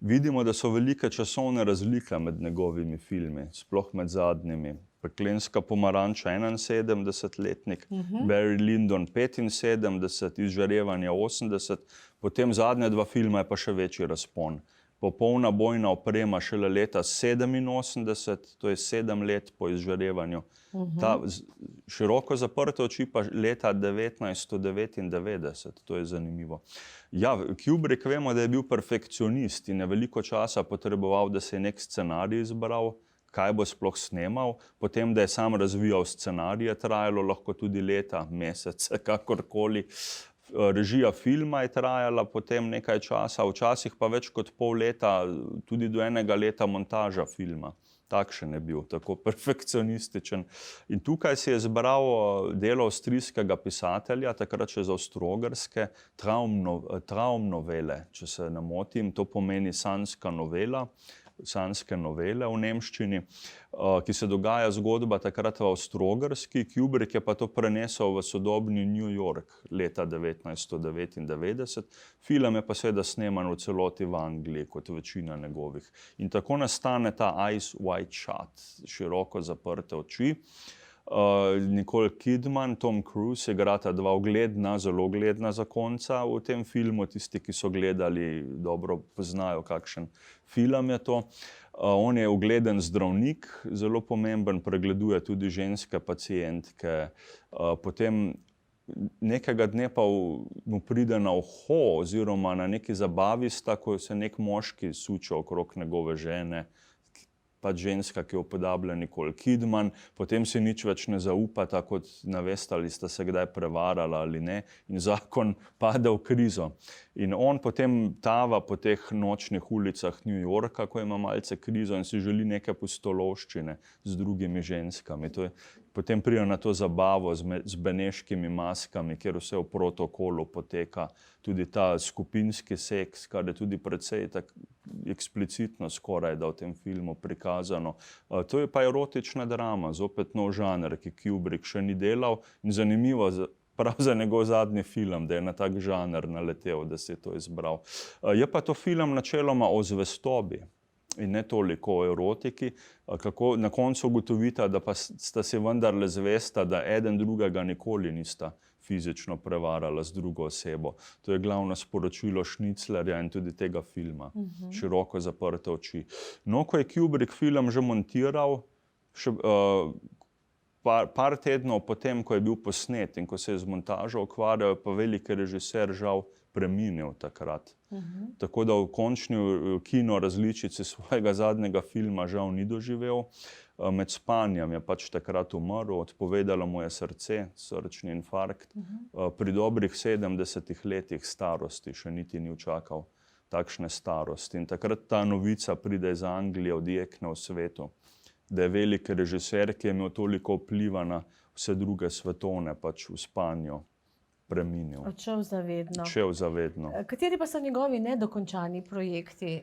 Vidimo, da so velike časovne razlike med njegovimi filmi, sploh med zadnjimi. Peklenska pomaranča 71-letnik, Barry Lyndon 75, Izžarevanje 80, potem zadnja dva filma je pa še večji razpon. Popolna bojna oprema šele leta 87, to je 7 let po izžarevanju. Ta Široko zaprte oči pa leta 1999, to je zanimivo. Ja, Kubrick vemo, da je bil perfekcionist in je veliko časa potreboval, da se je nek scenarij izbral, kaj bo sploh snemal, potem, da je sam razvijal scenarije, trajalo lahko tudi leta, mesece, kakorkoli. Režija filma je trajala potem nekaj časa, včasih pa več kot pol leta, tudi do 1 leta montaža filma. Takšen je bil, tako perfekcionističen. In tukaj si je zbral delo avstrijskega pisatelja, takrat še z Avstro-Ogrske, Traumnovele, če se ne motim, to pomeni sanjska novela, sanjske novele v nemščini, ki se dogaja zgodba takrat v Avstro-Ogrski. Kubrick je pa to prenesel v sodobni New York leta 1999. Film je pa seveda sneman v celoti v Angliji, kot večina njegovih. In tako nastane ta Eyes Wide Shut, Široko zaprte oči. Nicole Kidman, Tom Cruise igrata dva zelo ugledna zakonca v tem filmu. Tisti, ki so gledali, dobro poznajo, kakšen film je to. On je ugleden zdravnik, zelo pomemben, pregleduje tudi ženske pacientke. Potem nekega dne pa mu pride na uho oziroma na neki zabavi sta, ko se nek moški suče okrog njegove žene. pač ženska, ki jo upodablja Nicole Kidman, potem si nič več ne zaupa, tako kot naveste, ali sta se kdaj prevarala ali ne, in zakon pade v krizo. In on potem tava po teh nočnih ulicah New Yorka, ko ima malce krizo in si želi neke pustolovščine z drugimi ženskami. Potem pride na to zabavo z beneškimi maskami, kjer vse v protokolu poteka, tudi ta skupinski seks, kar je tudi precej tak eksplicitno skoraj da v tem filmu prikazano. To je pa erotična drama, zopet nov žanr, ki Kubrick še ni delal, in zanimivo prav za njegov zadnji film, da je na tak žanr naletel, da si je to izbral. Je pa to film načeloma o zvestobi in ne toliko o erotiki, kako na koncu ugotovita, da pa sta si vendarle zvesta, da eden drugega nikoli nista fizično prevarala z drugo osebo. To je glavno sporočilo Šniclerja in tudi tega filma. Široko zaprte oči. No, ko je Kubrick film že montiral, par tednov potem, ko je bil posnet in ko se je z montažo ukvarjal, pa veliki režiser žal preminil takrat. Tako da v končni kino različici svojega zadnjega filma žal ni doživel. Med spanjem je pač takrat umrl, odpovedalo mu je srce, srčni infarkt. Pri dobrih 70 letih starosti, še niti ni učakal takšne starosti. In takrat ta novica pride iz Anglije, odjekne v svetu, da je veliki režiser, ki je imel toliko vpliva na vse druge svetovne, pač v spanju preminil. Odšel zavedno. Odšel zavedno. Kateri pa so njegovi nedokončani projekti?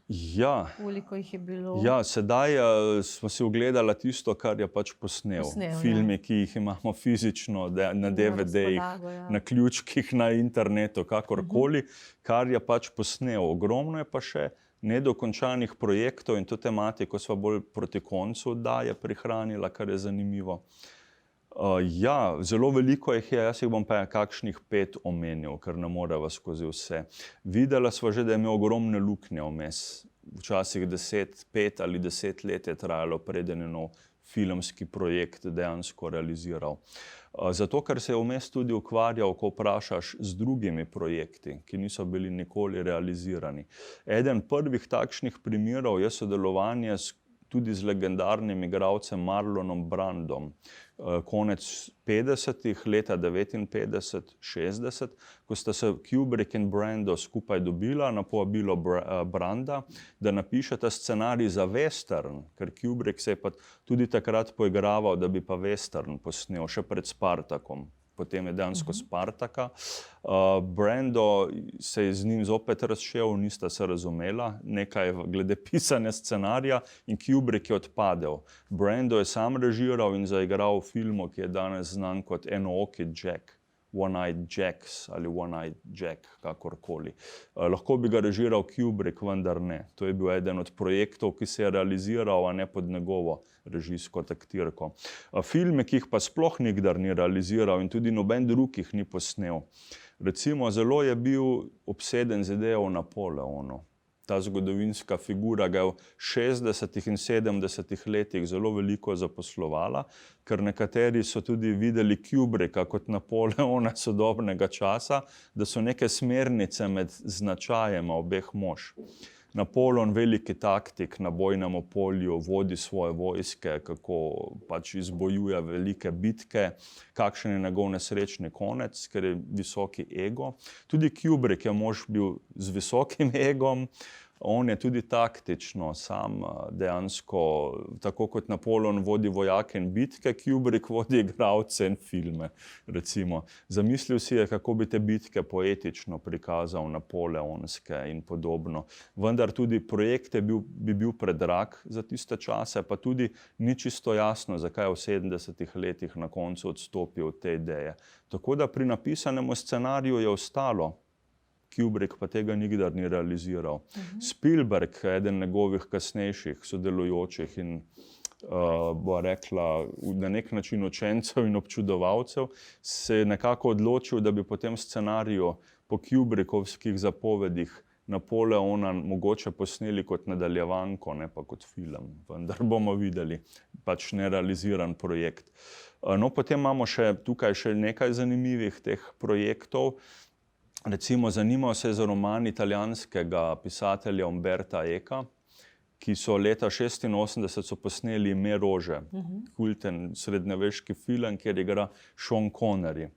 Ja. Koliko jih je bilo? Ja, sedaj smo si ogledali tisto, kar je pač posnel. Filmi, ki jih imamo fizično na DVD-jih, na ključkih, na internetu, kakorkoli, kar je pač posnel. Ogromno je pa še nedokončanih projektov in to tematiko sva bolj proti koncu oddaje prihranila, kar je zanimivo. Ja, zelo veliko jih je, jaz jih bom pa kakšnih 5 omenil, ker ne moreva skozi vse. Videla sva že, da je imel ogromne luknje vmes. Včasih 5 ali 10 let je trajalo, preden je nov filmski projekt dejansko realiziral. Zato, ker se je vmes tudi ukvarjal, ko vprašaš, z drugimi projekti, ki niso bili nikoli realizirani. Eden prvih takšnih primerov je sodelovanje tudi z legendarnim igralcem Marlonom Brandom. Konec 50-ih, leta 59, 60, ko sta se Kubrick in Brando skupaj dobila na povabilo Branda, da napišeta scenarij za western, ker Kubrick se je pa tudi takrat poigraval, da bi pa western posnel še pred Spartakom. Potem je dejansko Spartaka. Brando se je z njim zopet razšel, nista se razumela, nekaj glede pisanja scenarija, in Kubrick je odpadel. Brando je sam režiral in zaigral v filmu, ki je danes znan kot Enooki Jack, One-Eyed Jacks ali One-Eyed Jack, kakorkoli. Lahko bi ga režiral Kubrick, vendar ne. To je bil eden od projektov, ki se je realiziral, a ne pod njegovo režijsko taktirko. Filme, ki jih pa sploh nikdar ni realiziral in tudi noben drug jih ni posnel. Recimo, zelo je bil obseden z idejo o Napoleonu. Ta zgodovinska figura ga je v 60. in 70. letih zelo veliko zaposlovala, ker nekateri so tudi videli Kubricka kot Napoleona sodobnega časa, da so neke smernice med značajema obeh mož. Napoleon, veliki taktik na bojnem polju, vodi svoje vojske, kako pač izbojuje velike bitke, kakšen je njegov nesrečni konec, ker je visoki ego. Tudi Kubrick je mož bil z visokim egom, on je tudi taktično sam dejansko, tako kot Napoleon vodi vojake in bitke, Kubrick vodi igralce in filme, recimo. Zamislil si je, kako bi te bitke poetično prikazal, napoleonske in podobno. Vendar tudi projekt bi bil predrag za tiste čase, pa tudi ni čisto jasno, zakaj je v 70. letih na koncu odstopil od te ideje. Tako da pri napisanemu scenariju je ostalo, Kubrick pa tega nikdar ni realiziral. Spielberg, eden njegovih kasnejših sodelujočih in bo rekla na nek način učencev in občudovalcev, se je nekako odločil, da bi po tem scenariju po Kubrickovskih zapovedih Napoleona mogoče posneli kot nadaljevanko, ne pa kot film. Vendar bomo videli, pač nerealiziran projekt. No, potem imamo tukaj še nekaj zanimivih teh projektov. Recimo, zanimal se je za roman italijanskega pisatelja Umberta Eka, ki so leta 1986 so posneli Ime rože, kulten srednjeveški film, kjer igra Sean Connery.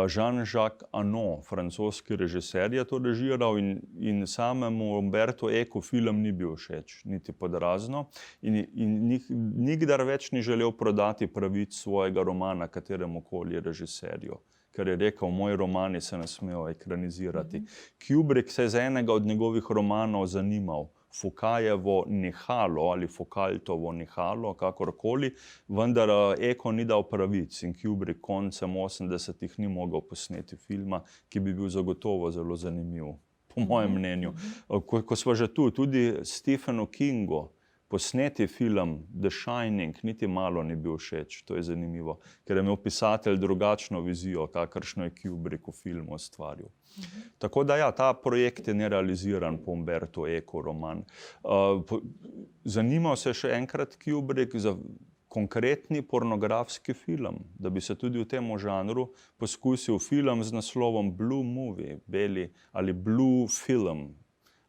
Jean-Jacques Annaud, francoski režiser, je to režiral in samemu Umbertu Ecu film ni bil všeč, niti pod razno. In nikdar več ni želel prodati pravic svojega romana kateremukoli režiserju, ker je rekel, moji romani se ne smejo ekranizirati. Kubrick se je za enega od njegovih romanov zanimal, Foucaultovo Nihalo ali Foucaultovo Nihalo, kakorkoli, vendar Eco ni dal pravic in Kubrick koncem 80-ih ni mogel posneti filma, ki bi bil zagotovo zelo zanimiv, po mojem mnenju. Ko smo že tu, tudi Stephenu Kingu, posneti film The Shining niti malo ni bil všeč, to je zanimivo, ker je imel pisatelj drugačno vizijo, kakršno je Kubrick v filmu ustvaril. Tako da ja, ta projekt je nerealiziran po Umbertu Ecu roman. Zanimal se še enkrat Kubrick za konkretni pornografski film, da bi se tudi v tem žanru poskusil film z naslovom Blue Movie, beli ali Blue Film.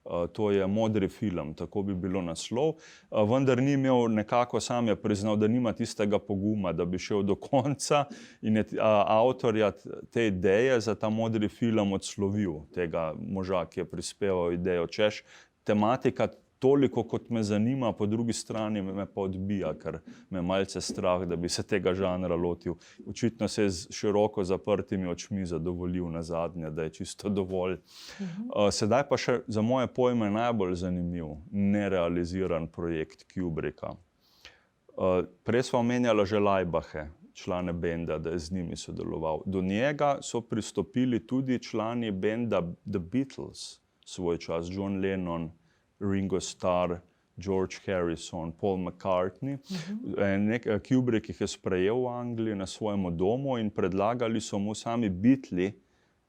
To je modri film, tako bi bilo naslov, vendar ni imel nekako, sam je priznal, da nima tistega poguma, da bi šel do konca in je avtorja te ideje za ta modri film odslovil, tega moža, ki je prispeval idejo, češ tematika toliko, kot me zanima, po drugi strani me pa odbija, ker me malce strah, da bi se tega žanra lotil. Očitno se je z široko zaprtimi očmi zadovoljil na zadnje, da je čisto dovolj. Sedaj pa še za moje pojme najbolj zanimiv, nerealiziran projekt Kubricka. Prej sva omenjala že Laibache, člane benda, da je z njimi sodeloval. Do njega so pristopili tudi člani benda The Beatles, svoj čas, John Lennon, Ringo Starr, George Harrison, Paul McCartney. Kubrick jih je sprejel v Angliji na svojem domu in predlagali so mu sami Beatli,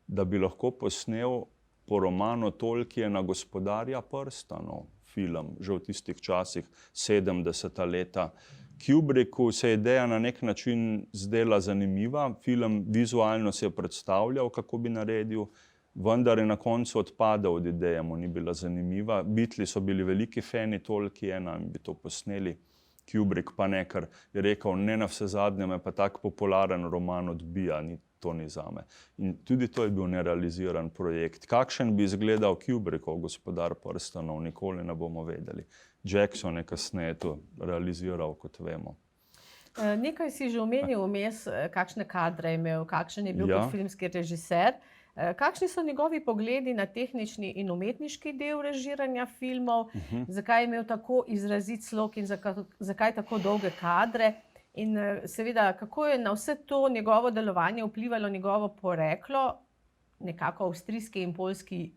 da bi lahko posnel po romanu Tolkiena Gospodarja prstanov film, že v tistih časih, 70. leta. Kubricku se je ideja na nek način zdela zanimiva, film vizualno se je predstavljal, kako bi naredil, vendar je na koncu odpadel od ideje, mu ni bila zanimiva. Beatli so bili veliki fani Tolkiena in bi to posneli. Kubrick pa ne, ker je rekel, ne na vse zadnje me pa tak popularen roman odbija, to ni zame. In tudi to je bil nerealiziran projekt. Kakšen bi izgledal Kubrickov Gospodar prstanov, nikoli ne bomo vedeli. Jackson je kasneje to realiziral, kot vemo. Nekaj si že omenil vmes, kakšne kadre je imel, kakšen je bil kot filmski režiser. Kakšni so njegovi pogledi na tehnični in umetniški del režiranja filmov? Zakaj je imel tako izrazit slog in zakaj tako dolge kadre? In seveda, kako je na vse to njegovo delovanje vplivalo njegovo poreklo, nekako avstrijski in poljski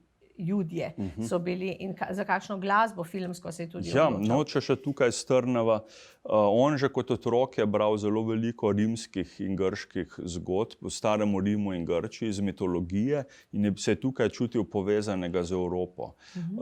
Judje so bili in za kakšno glasbo filmsko se je tudi odločal. Ja, če še tukaj strneva, on že kot otrok je bral zelo veliko rimskih in grških zgodb v starem Rimu in Grčiji iz mitologije in se je tukaj čutil povezanega z Evropo.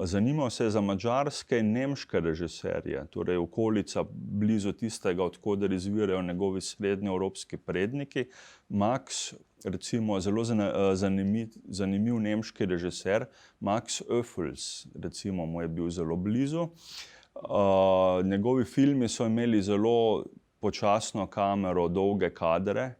Zanimal se je za madžarske in nemške režiserje, torej okolica blizu tistega, od koder izvirajo njegovi srednjeevropski predniki. Max, recimo zelo zanimiv nemški režiser, Max Ophüls, recimo mu je bil zelo blizu. Njegovi filmi so imeli zelo počasno kamero, dolge kadre,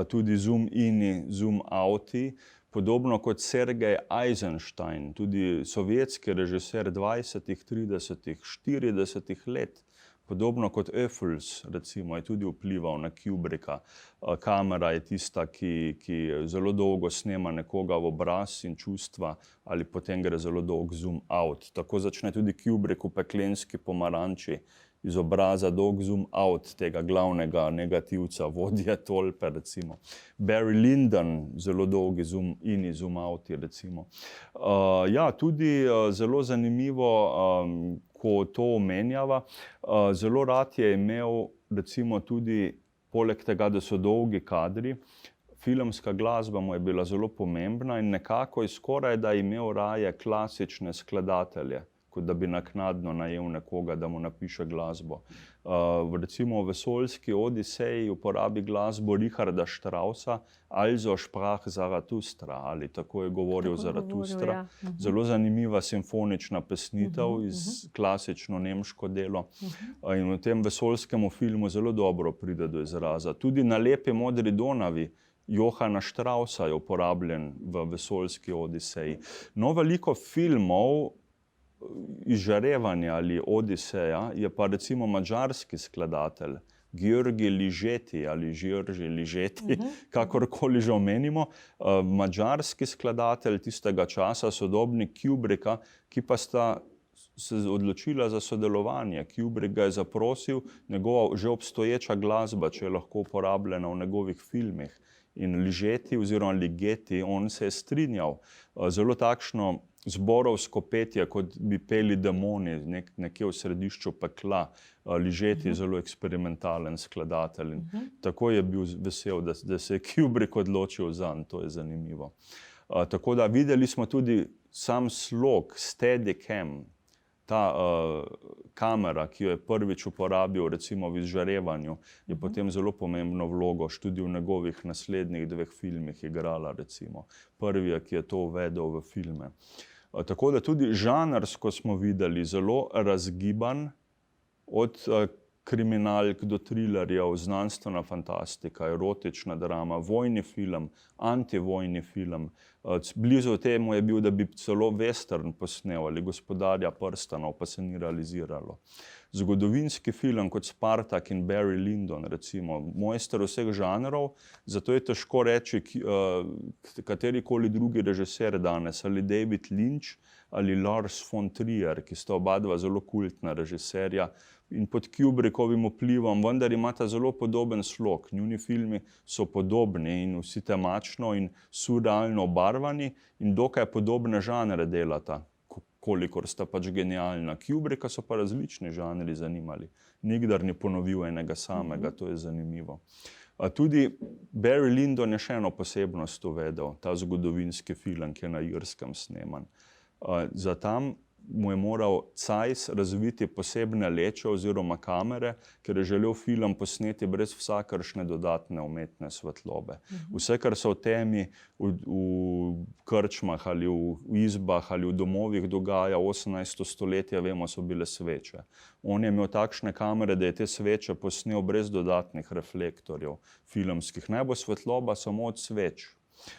tudi zoom ini, zoom outi, podobno kot Sergej Eisenstein, tudi sovjetski režiser 20., 30., 40. let. Podobno kot Ophüls, recimo, je tudi vplival na Kubricka. Kamera je tista, ki zelo dolgo snema nekoga v obraz in čustva, ali potem gre zelo dolg zoom out. Tako začne tudi Kubrick v Peklenski pomaranči, iz obraza dolg zoom out tega glavnega negativca, vodje tolpe, recimo. Barry Lyndon, zelo dolgi zoom in zoom outi, recimo. Ja, tudi zelo zanimivo, ko to omenjava, zelo rad je imel, recimo tudi, poleg tega, da so dolgi kadri, filmska glasba mu je bila zelo pomembna in nekako je skoraj da imel raje klasične skladatelje kot da bi naknadno najel nekoga, da mu napiše glasbo. Recimo v Vesoljski odiseji uporabi glasbo Richarda Straussa, Also sprach Zarathustra, ali tako je govoril Zarathustra. Zelo zanimiva simfonična pesnitev iz klasično nemško delo. In v tem vesoljskem filmu zelo dobro pride do izraza. Tudi Na lepi modri Donavi Johana Straussa je uporabljen v Vesoljski odiseji. No, veliko filmov Izžarevanja ali Odiseja je pa recimo madžarski skladatelj György Ligeti ali György Ligeti, kakorkoli že omenimo, madžarski skladatelj tistega časa, sodobnik Kubricka, ki pa sta se odločila za sodelovanje. Kubrick ga je zaprosil, njegova že obstoječa glasba, če je lahko uporabljena v njegovih filmih. In Ligeti oziroma Ligeti, on se je strinjal. Zelo takšno zborovsko petje, kot bi peli demoni nekje v središču pekla. Ligeti je zelo eksperimentalen skladatelj. Tako je bil vesel, da se je Kubrick odločil zanj, to je zanimivo. Tako da videli smo tudi sam slog, Steadicam, ta kamera, ki jo je prvič uporabil recimo v Izžarevanju, je potem zelo pomembno vlogo tudi v njegovih naslednjih 2 filmih igrala recimo. Prvi je, ki je to uvedel v filme. Tako da tudi žanrsko smo videli zelo razgiban, od kriminalk do trilerjev, znanstvena fantastika, erotična drama, vojni film, antivojni film. Blizu temu je bil, da bi celo western posnel ali Gospodarja prstanov, pa se ni realiziralo. Zgodovinski film kot Spartak in Barry Lyndon, recimo, mojster vseh žanrov, zato je težko reči, katerikoli drugi režiser danes, ali David Lynch ali Lars von Trier, ki sta oba dva zelo kultna režiserja in pod Kubrickovim vplivom, vendar imata zelo podoben slog. Njuni filmi so podobni in vsi temačno in surrealno obarvani in dokaj podobne žanre delata, kolikor sta pač genialna. Kubricka so pa različni žanri zanimali. Nikdar ni ponovil enega samega, to je zanimivo. Tudi Barry Lyndon je še eno posebnost uvedel, ta zgodovinski film, ki je na Irskem sneman. Za tam mu je moral Zeiss razviti posebne leče oziroma kamere, ker je želel film posneti brez vsakršne dodatne umetne svetlobe. Vse, kar se v temi, v krčmah ali v izbah ali v domovih dogaja 18. stoletje, vemo, so bile sveče. On je imel takšne kamere, da je te sveče posnel brez dodatnih reflektorjev filmskih. Naj bo svetloba samo od sveč.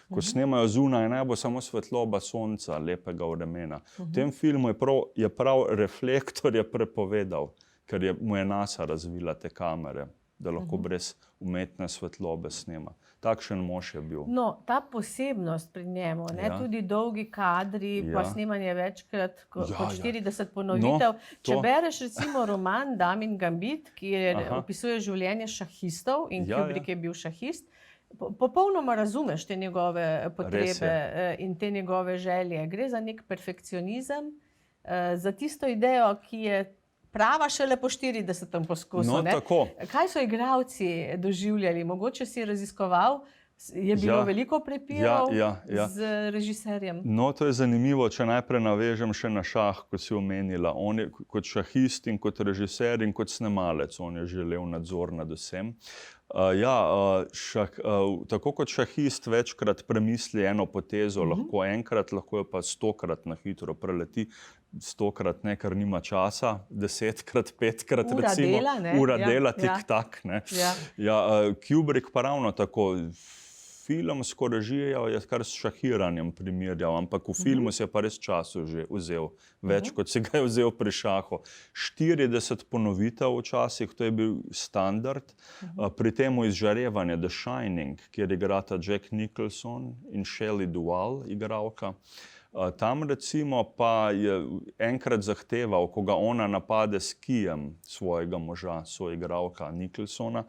Ko snemajo zunaj, naj bo samo svetloba sonca, lepega vremena. V tem filmu je prav reflektorje prepovedal, ker mu je NASA razvila te kamere, da lahko brez umetne svetlobe snema. Takšen mož je bil. No, ta posebnost pri njemu, tudi dolgi kadri, pa snemanje večkrat kot 40 ponovitev. Če bereš recimo roman Damin Gambit, ki opisuje življenje šahistov in Kubrick je bil šahist, popolnoma razumeš te njegove potrebe in te njegove želje. Gre za nek perfekcionizem, za tisto idejo, ki je prava šele po 40. poskusu. No, tako. Kaj so igralci doživljali? Mogoče si raziskoval, je bilo veliko prepirov z režiserjem? No, to je zanimivo, če najprej navežem še na šah, ko si omenila. On je kot šahist in kot režiser in kot snemalec, on je želel nadzor nad vsem. Tako kot šahist večkrat premisli eno potezo, lahko enkrat, lahko jo pa 100-krat na hitro preleti, 100-krat ne, ker nima časa, 10-krat, 5-krat recimo. Ura dela, tik-tak. Kubrick pa ravno tako. Filmsko režijo je kar s šahiranjem primerjal, ampak v filmu se je pa res času že vzel, več kot si ga je vzel pri šahu. 40 ponovitev včasih, to je bil standard. Pri temu Izžarevanje, The Shining, kjer igrata Jack Nicholson in Shelley Duvall, igralka. Tam recimo pa je enkrat zahteval, ko ga ona napade s kijem svojega moža, soigralka Nicholsona,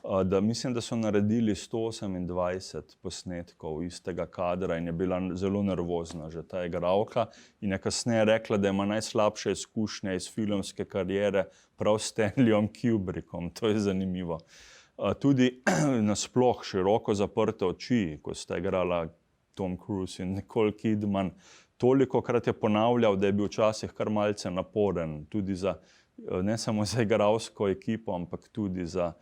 da mislim, da so naredili 128 posnetkov istega kadra in je bila zelo nervozna že ta igralka in je kasneje rekla, da ima najslabše izkušnje iz filmske kariere prav s Stanleyom Kubrickom. To je zanimivo. Tudi nasploh široko zaprte oči, ko sta igrala Tom Cruise in Nicole Kidman, tolikokrat je ponavljal, da je bil včasih kar malce naporen, tudi ne samo za igralsko ekipo, ampak tudi za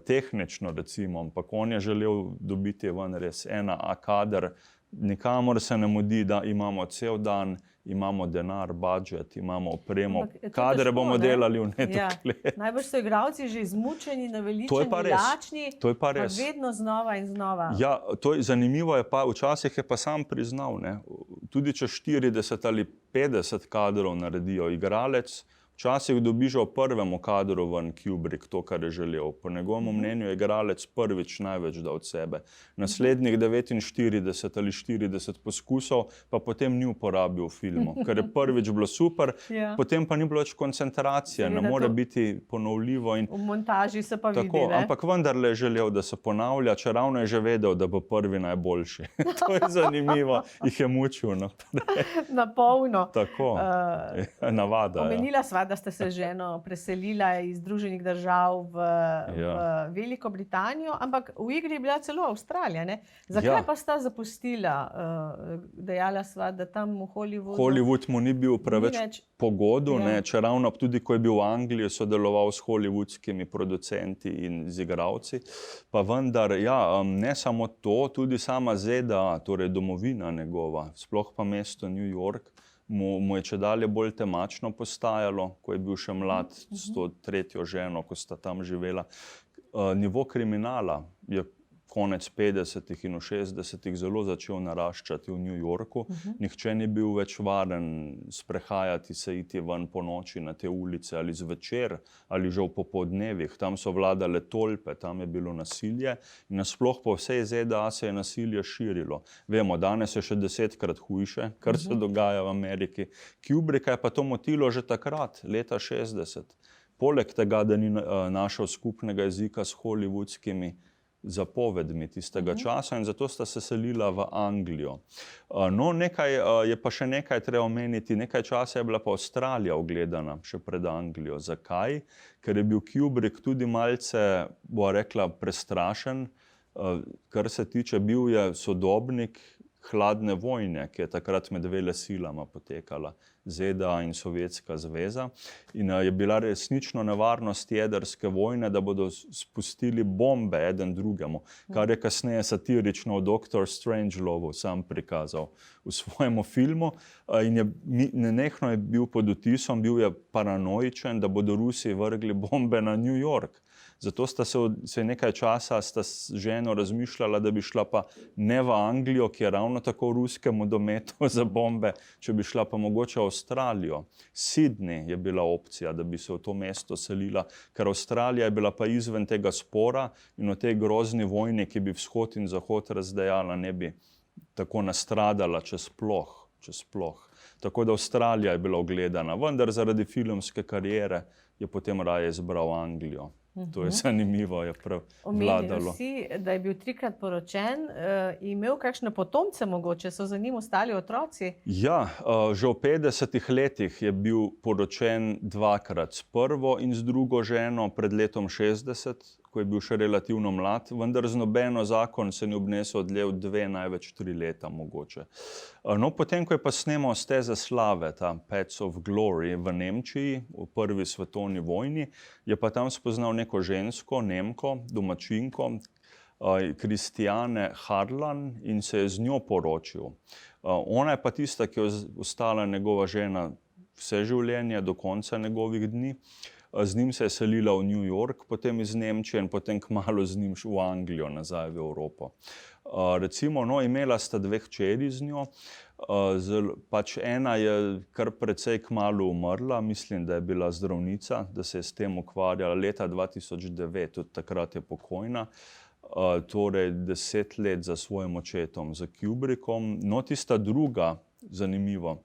tehnično recimo, ampak on je želel dobiti ven res A kader, nikamor se ne mudi, da imamo cel dan, imamo denar, budžet, imamo opremo, kadre bomo delali v nedogled. Najbrž so igralci že izmučeni, naveličeni, lačni, pa vedno znova in znova. Ja, zanimivo je pa, včasih je pa sam priznal, ne, tudi če 40 ali 50 kadrov naredijo igralec, včasih dobi že v prvem kadru ven Kubrick to, kar je želel. Po njegovem mnenju je igralec prvič največ dal od sebe. Naslednjih 49 ali 40 poskusov pa potem ni uporabil v filmu, ker je prvič bilo super, potem pa ni bilo več koncentracije, ne more biti ponovljivo. V montaži se pa vidi, ne? Ampak vendarle je želel, da se ponavlja, čeravno je že vedel, da bo prvi najboljši. To je zanimivo, jih je mučil naprej. Na polno. Tako, navada. Omenila sva, da ste se ženo preselila iz Združenih držav v Veliko Britanijo, ampak v igri je bila celo Avstralija, ne? Zakaj pa sta zapustila? Dejala sva, da tam v Hollywoodu... Hollywood mu ni bil preveč pogodu, čeravno tudi, ko je bil v Angliji, sodeloval s hollywoodskimi producenti in z igralci. Pa vendar, ne samo to, tudi sama ZDA, torej domovina njegova, sploh pa mesto New York, mu je čedalje bolj temačno postajalo, ko je bil še mlad s to tretjo ženo, ko sta tam živela. Nivo kriminala je konec 50-ih in v 60-ih zelo začel naraščati v New Yorku. Nihče ni bil več varen sprehajati se, iti ven po noči na te ulice ali zvečer ali že v popoldnevih. Tam so vladale tolpe, tam je bilo nasilje in nasploh po vsej ZDA se je nasilje širilo. Vemo, danes je še 10-krat hujše, kar se dogaja v Ameriki. Kubricka je pa to motilo že takrat, leta 60. Poleg tega, da ni našel skupnega jezika s hollywoodskimi zapovedmi tistega časa in zato sta se selila v Anglijo. No, je pa še nekaj treba omeniti, nekaj časa je bila pa Avstralija ogledana še pred Anglijo. Zakaj? Ker je bil Kubrick tudi malce, bo rekla, prestrašen, kar se tiče, bil je sodobnik hladne vojne, ki je takrat med velesilama potekala, ZDA in Sovjetska zveza. In je bila resnično nevarnost jedrske vojne, da bodo spustili bombe eden drugemu, kar je kasneje satirično v Dr. Strangelovu sam prikazal v svojemu filmu. In nenehno je bil pod vtisom, bil je paranoičen, da bodo Rusi vrgli bombe na New York. Zato sta se nekaj časa s ženo razmišljala, da bi šla pa ne v Anglijo, ki je ravno tako ruskemu dometu za bombe, če bi šla pa mogoče v Avstralijo. Sydney je bila opcija, da bi se v to mesto selila, ker Avstralija je bila pa izven tega spora in v tej grozni vojni, ki bi vzhod in zahod razdejala, ne bi tako nastradala, če sploh. Tako da Avstralija je bila ogledana, vendar zaradi filmske kariere je potem raje izbral Anglijo. To je zanimivo, je prav vladalo. Omenil si, da je bil 3-krat poročen, imel kakšne potomce mogoče, so za njim ostali otroci? Ja, že v 50-ih letih je bil poročen 2-krat, s prvo in z drugo ženo pred letom 60, ko je bil še relativno mlad, vendar z nobeno zakon se ni obnesel dlje od 2, največ 3 leta mogoče. No, potem, ko je pa snemal Steze slave, ta Paths of Glory v Nemčiji, v prvi svetovni vojni, je pa tam spoznal neko žensko, Nemko, domačinko, Kristjane Harlan, in se je z njo poročil. Ona je pa tista, ki je ostala njegova žena vse življenje, do konca njegovih dni. Z njim se je selila v New York, potem iz Nemčije in potem kmalu z njim v Anglijo, nazaj v Evropo. Recimo, no, imela sta 2 hčeri z njo, pač ena je kar precej kmalu umrla, mislim, da je bila zdravnica, da se je s tem ukvarjala leta 2009, tudi takrat je pokojna, torej 10 let za svojim očetom, za Kubrickom. No, tista druga, zanimivo,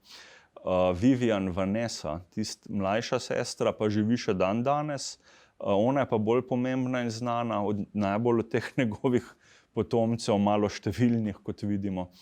Vivian Vanessa, mlajša sestra, pa živi še danes. Ona je pa bolj pomembna in znana, najbolj od teh njegovih potomcev, malo številnih, kot vidimo.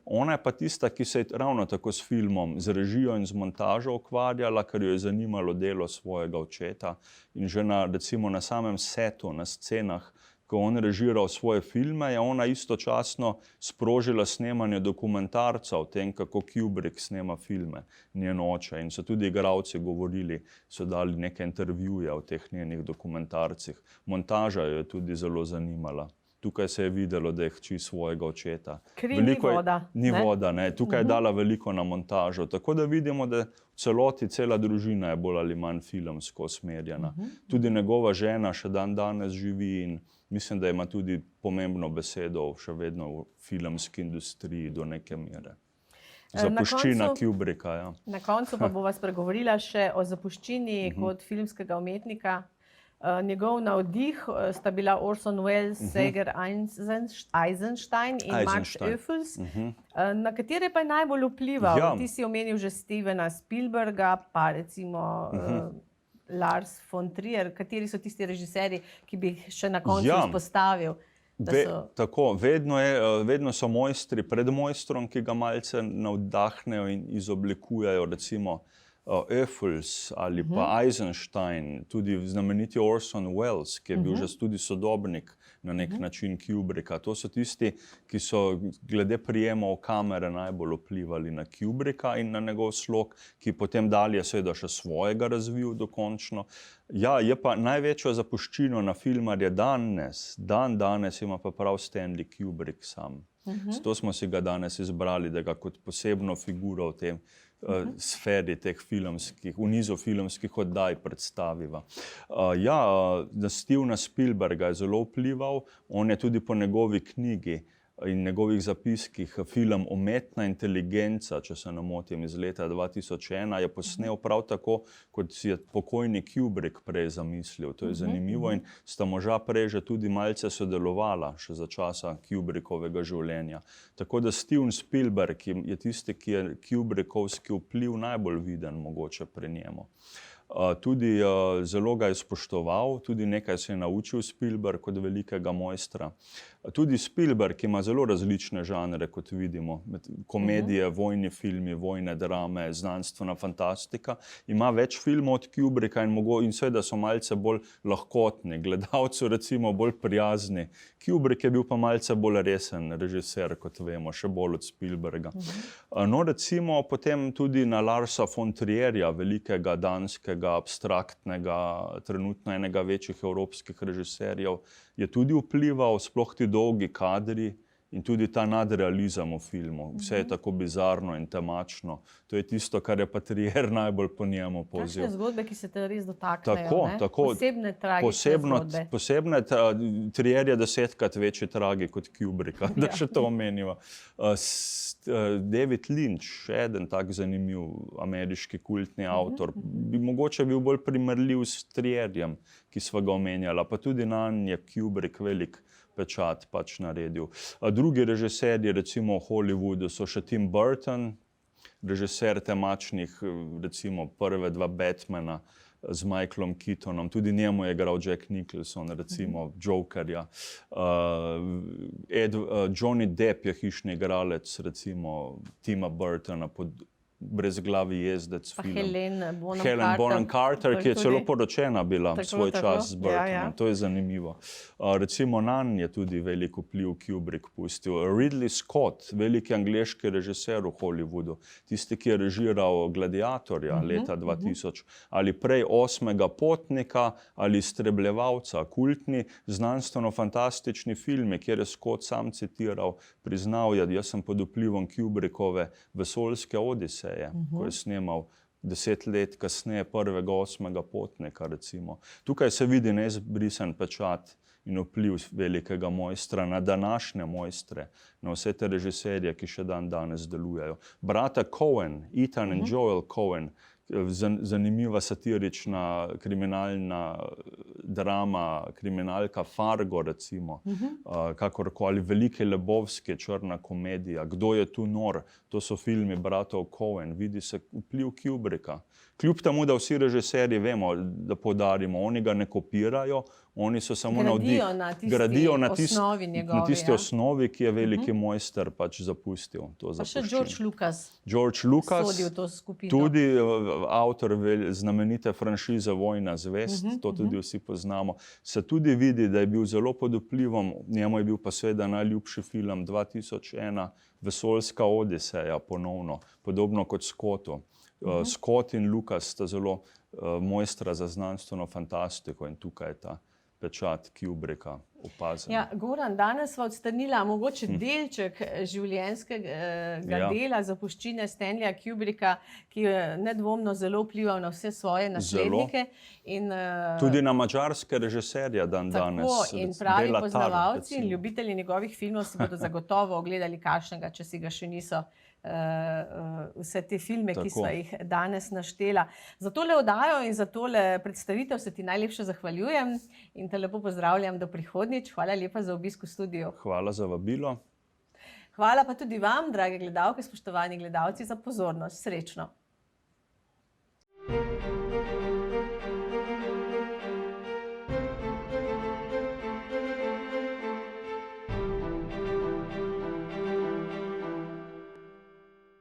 Ona je pa tista, ki se je ravno tako s filmom, z režijo in z montažo ukvarjala, ker jo je zanimalo delo svojega očeta. In že recimo na samem setu, na scenah, ko on režiral svoje filme, je ona istočasno sprožila snemanje dokumentarca o tem, kako Kubrick snema filme, njen oče. In so tudi igralci govorili, so dali neke intervjuje o teh njenih dokumentarcih. Montaža jo je tudi zelo zanimala. Tukaj se je videlo, da je hči svojega očeta. Ni voda. Ni voda, ne. Tukaj je dala veliko na montažo. Tako da vidimo, da v celoti cela družina je bolj ali manj filmsko usmerjena. Tudi njegova žena še danes živi in mislim, da ima tudi pomembno besedo še vedno v filmski industriji do neke mere. Zapuščina Kubricka, ja. Na koncu pa bova spregovorila še o zapuščini kot filmskega umetnika. Njegov navdih sta bila Orson Welles, Sager Eisenstein in Max Ophüls. Na katere pa je najbolj vplival? Ja. Ti si omenil že Stevena Spielberga, pa recimo Lars von Trier. Kateri so tisti režiserji, ki bi jih še na koncu izpostavil? Tako, vedno so mojstri pred mojstrom, ki ga malce navdahnejo in izoblikujejo, recimo Ophüls ali pa Eisenstein, tudi znameniti Orson Welles, ki je bil že tudi sodobnik na nek način Kubricka. To so tisti, ki so glede prijemov kamere najbolj vplivali na Kubricka in na njegov slog, ki potem dalje seveda še svojega razvil dokončno. Ja, je pa največjo zapuščino na filmarje danes ima pa prav Stanley Kubrick sam. Zato smo si ga danes izbrali, da ga kot posebno figuro v tem sferi teh filmskih, v nizu filmskih oddaj predstaviva. Na Stevena Spielberga je zelo vplival, on je tudi po njegovi knjigi in njegovih zapiskih film Umetna inteligenca, če se ne motim, iz leta 2001, je posnel prav tako, kot si je pokojni Kubrick prej zamislil. To je zanimivo in sta moža prej že tudi malce sodelovala še za časa Kubrickovega življenja. Tako da Steven Spielberg je tisti, ki je Kubrickovski vpliv najbolj viden mogoče pri njemu. Tudi zelo ga je spoštoval, tudi nekaj se je naučil Spielberg kot velikega mojstra. Tudi Spielberg ima zelo različne žanre, kot vidimo. Komedije, vojni filmi, vojne drame, znanstvena fantastika. Ima več filmov od Kubricka in seveda so malce bolj lahkotni, gledalcu recimo bolj prijazni. Kubrick je bil pa malce bolj resen režiser, kot vemo, še bolj od Spielberga. No, recimo potem tudi na Larsa von Trierja, velikega danskega, abstraktnega, trenutno enega večjih evropskih režiserjev, je tudi vplival, sploh ti dolgi kadri in tudi ta nadrealizem v filmu. Vse je tako bizarno in temačno. To je tisto, kar je pa Trier najbolj po njemu povzel. Takšne zgodbe, ki se te res dotaknejo, tako, posebne tragične zgodbe. Posebne, Trier je 10-krat večji tragik kot Kubricka, da še to omeniva. David Lynch, še eden tak zanimiv ameriški kultni avtor, bi mogoče bil bolj primerljiv s Trierjem, ki sva ga omenjala, pa tudi nanj je Kubrick velik pečat pač naredil. Drugi režiserji, recimo v Hollywoodu, so še Tim Burton, režiser temačnih, recimo prve dva Batmana z Michaelom Keatonom, tudi njemu je igral Jack Nicholson, recimo Jokerja. Johnny Depp je hišni igralec, recimo Tima Burtona pod Brezglavi jezdec film. Helen Bonham Carter, ki je celo poročena bila svoj čas z Burtonom. To je zanimivo. Recimo nanj je tudi velik vpliv Kubrick pustil. Ridley Scott, veliki angleški režiser v Hollywoodu, tisti, ki je režiral Gladiatorja leta 2000, ali prej Osmega potnika ali Iztrebljevalca, kultni znanstveno-fantastični filmi, kjer je Scott sam citiral, priznal je, jaz sem pod vplivom Kubrickove Vesoljske odiseje, ko je snemal 10 let kasneje prvega Osmega potnika, recimo. Tukaj se vidi neizbrisen pečat in vpliv velikega mojstra na današnje mojstre, na vse te režiserje, ki še danes delujejo. Brata Coen, Ethan in Joel Coen, zanimiva satirična kriminalna drama, kriminalka Fargo, recimo, kakorkoli, Veliki Lebowski, črna komedija, Kdo je tu nor, to so filmi bratov Coen, vidi se vpliv Kubricka. Kljub temu, da vsi režiserji vemo, da poudarimo, oni ga ne kopirajo, oni so samo gradijo na tisti osnovi, ki je veliki mojster pač zapustil. Pa še George Lucas sodi v to skupino. Tudi avtor znamenite franšize Vojna zvezd, to tudi vsi poznamo, se tudi vidi, da je bil zelo pod vplivom, njemu je bil pa seveda najljubši film 2001, Vesoljska odiseja ponovno, podobno kot Scottu. Scott in Lucas sta zelo mojstra za znanstveno fantastiko in tukaj je ta pečat Kubricka opazen. Ja, Goran, danes sva odstranila mogoče delček življenjskega dela zapuščine Stanleya Kubricka, ki je nedvomno zelo vplival na vse svoje naslednike. Tudi na madžarske režiserje danes. Tako, in pravi poznavalci in ljubitelji njegovih filmov si bodo zagotovo ogledali kakšnega, če si ga še niso, vse te filme, ki sva jih danes naštela. Za tole oddajo in za tole predstavitev se ti najlepše zahvaljujem in te lepo pozdravljam do prihodnjič. Hvala lepa za obisk v studiu. Hvala za vabilo. Hvala pa tudi vam, drage gledalke, spoštovani gledalci, za pozornost. Srečno!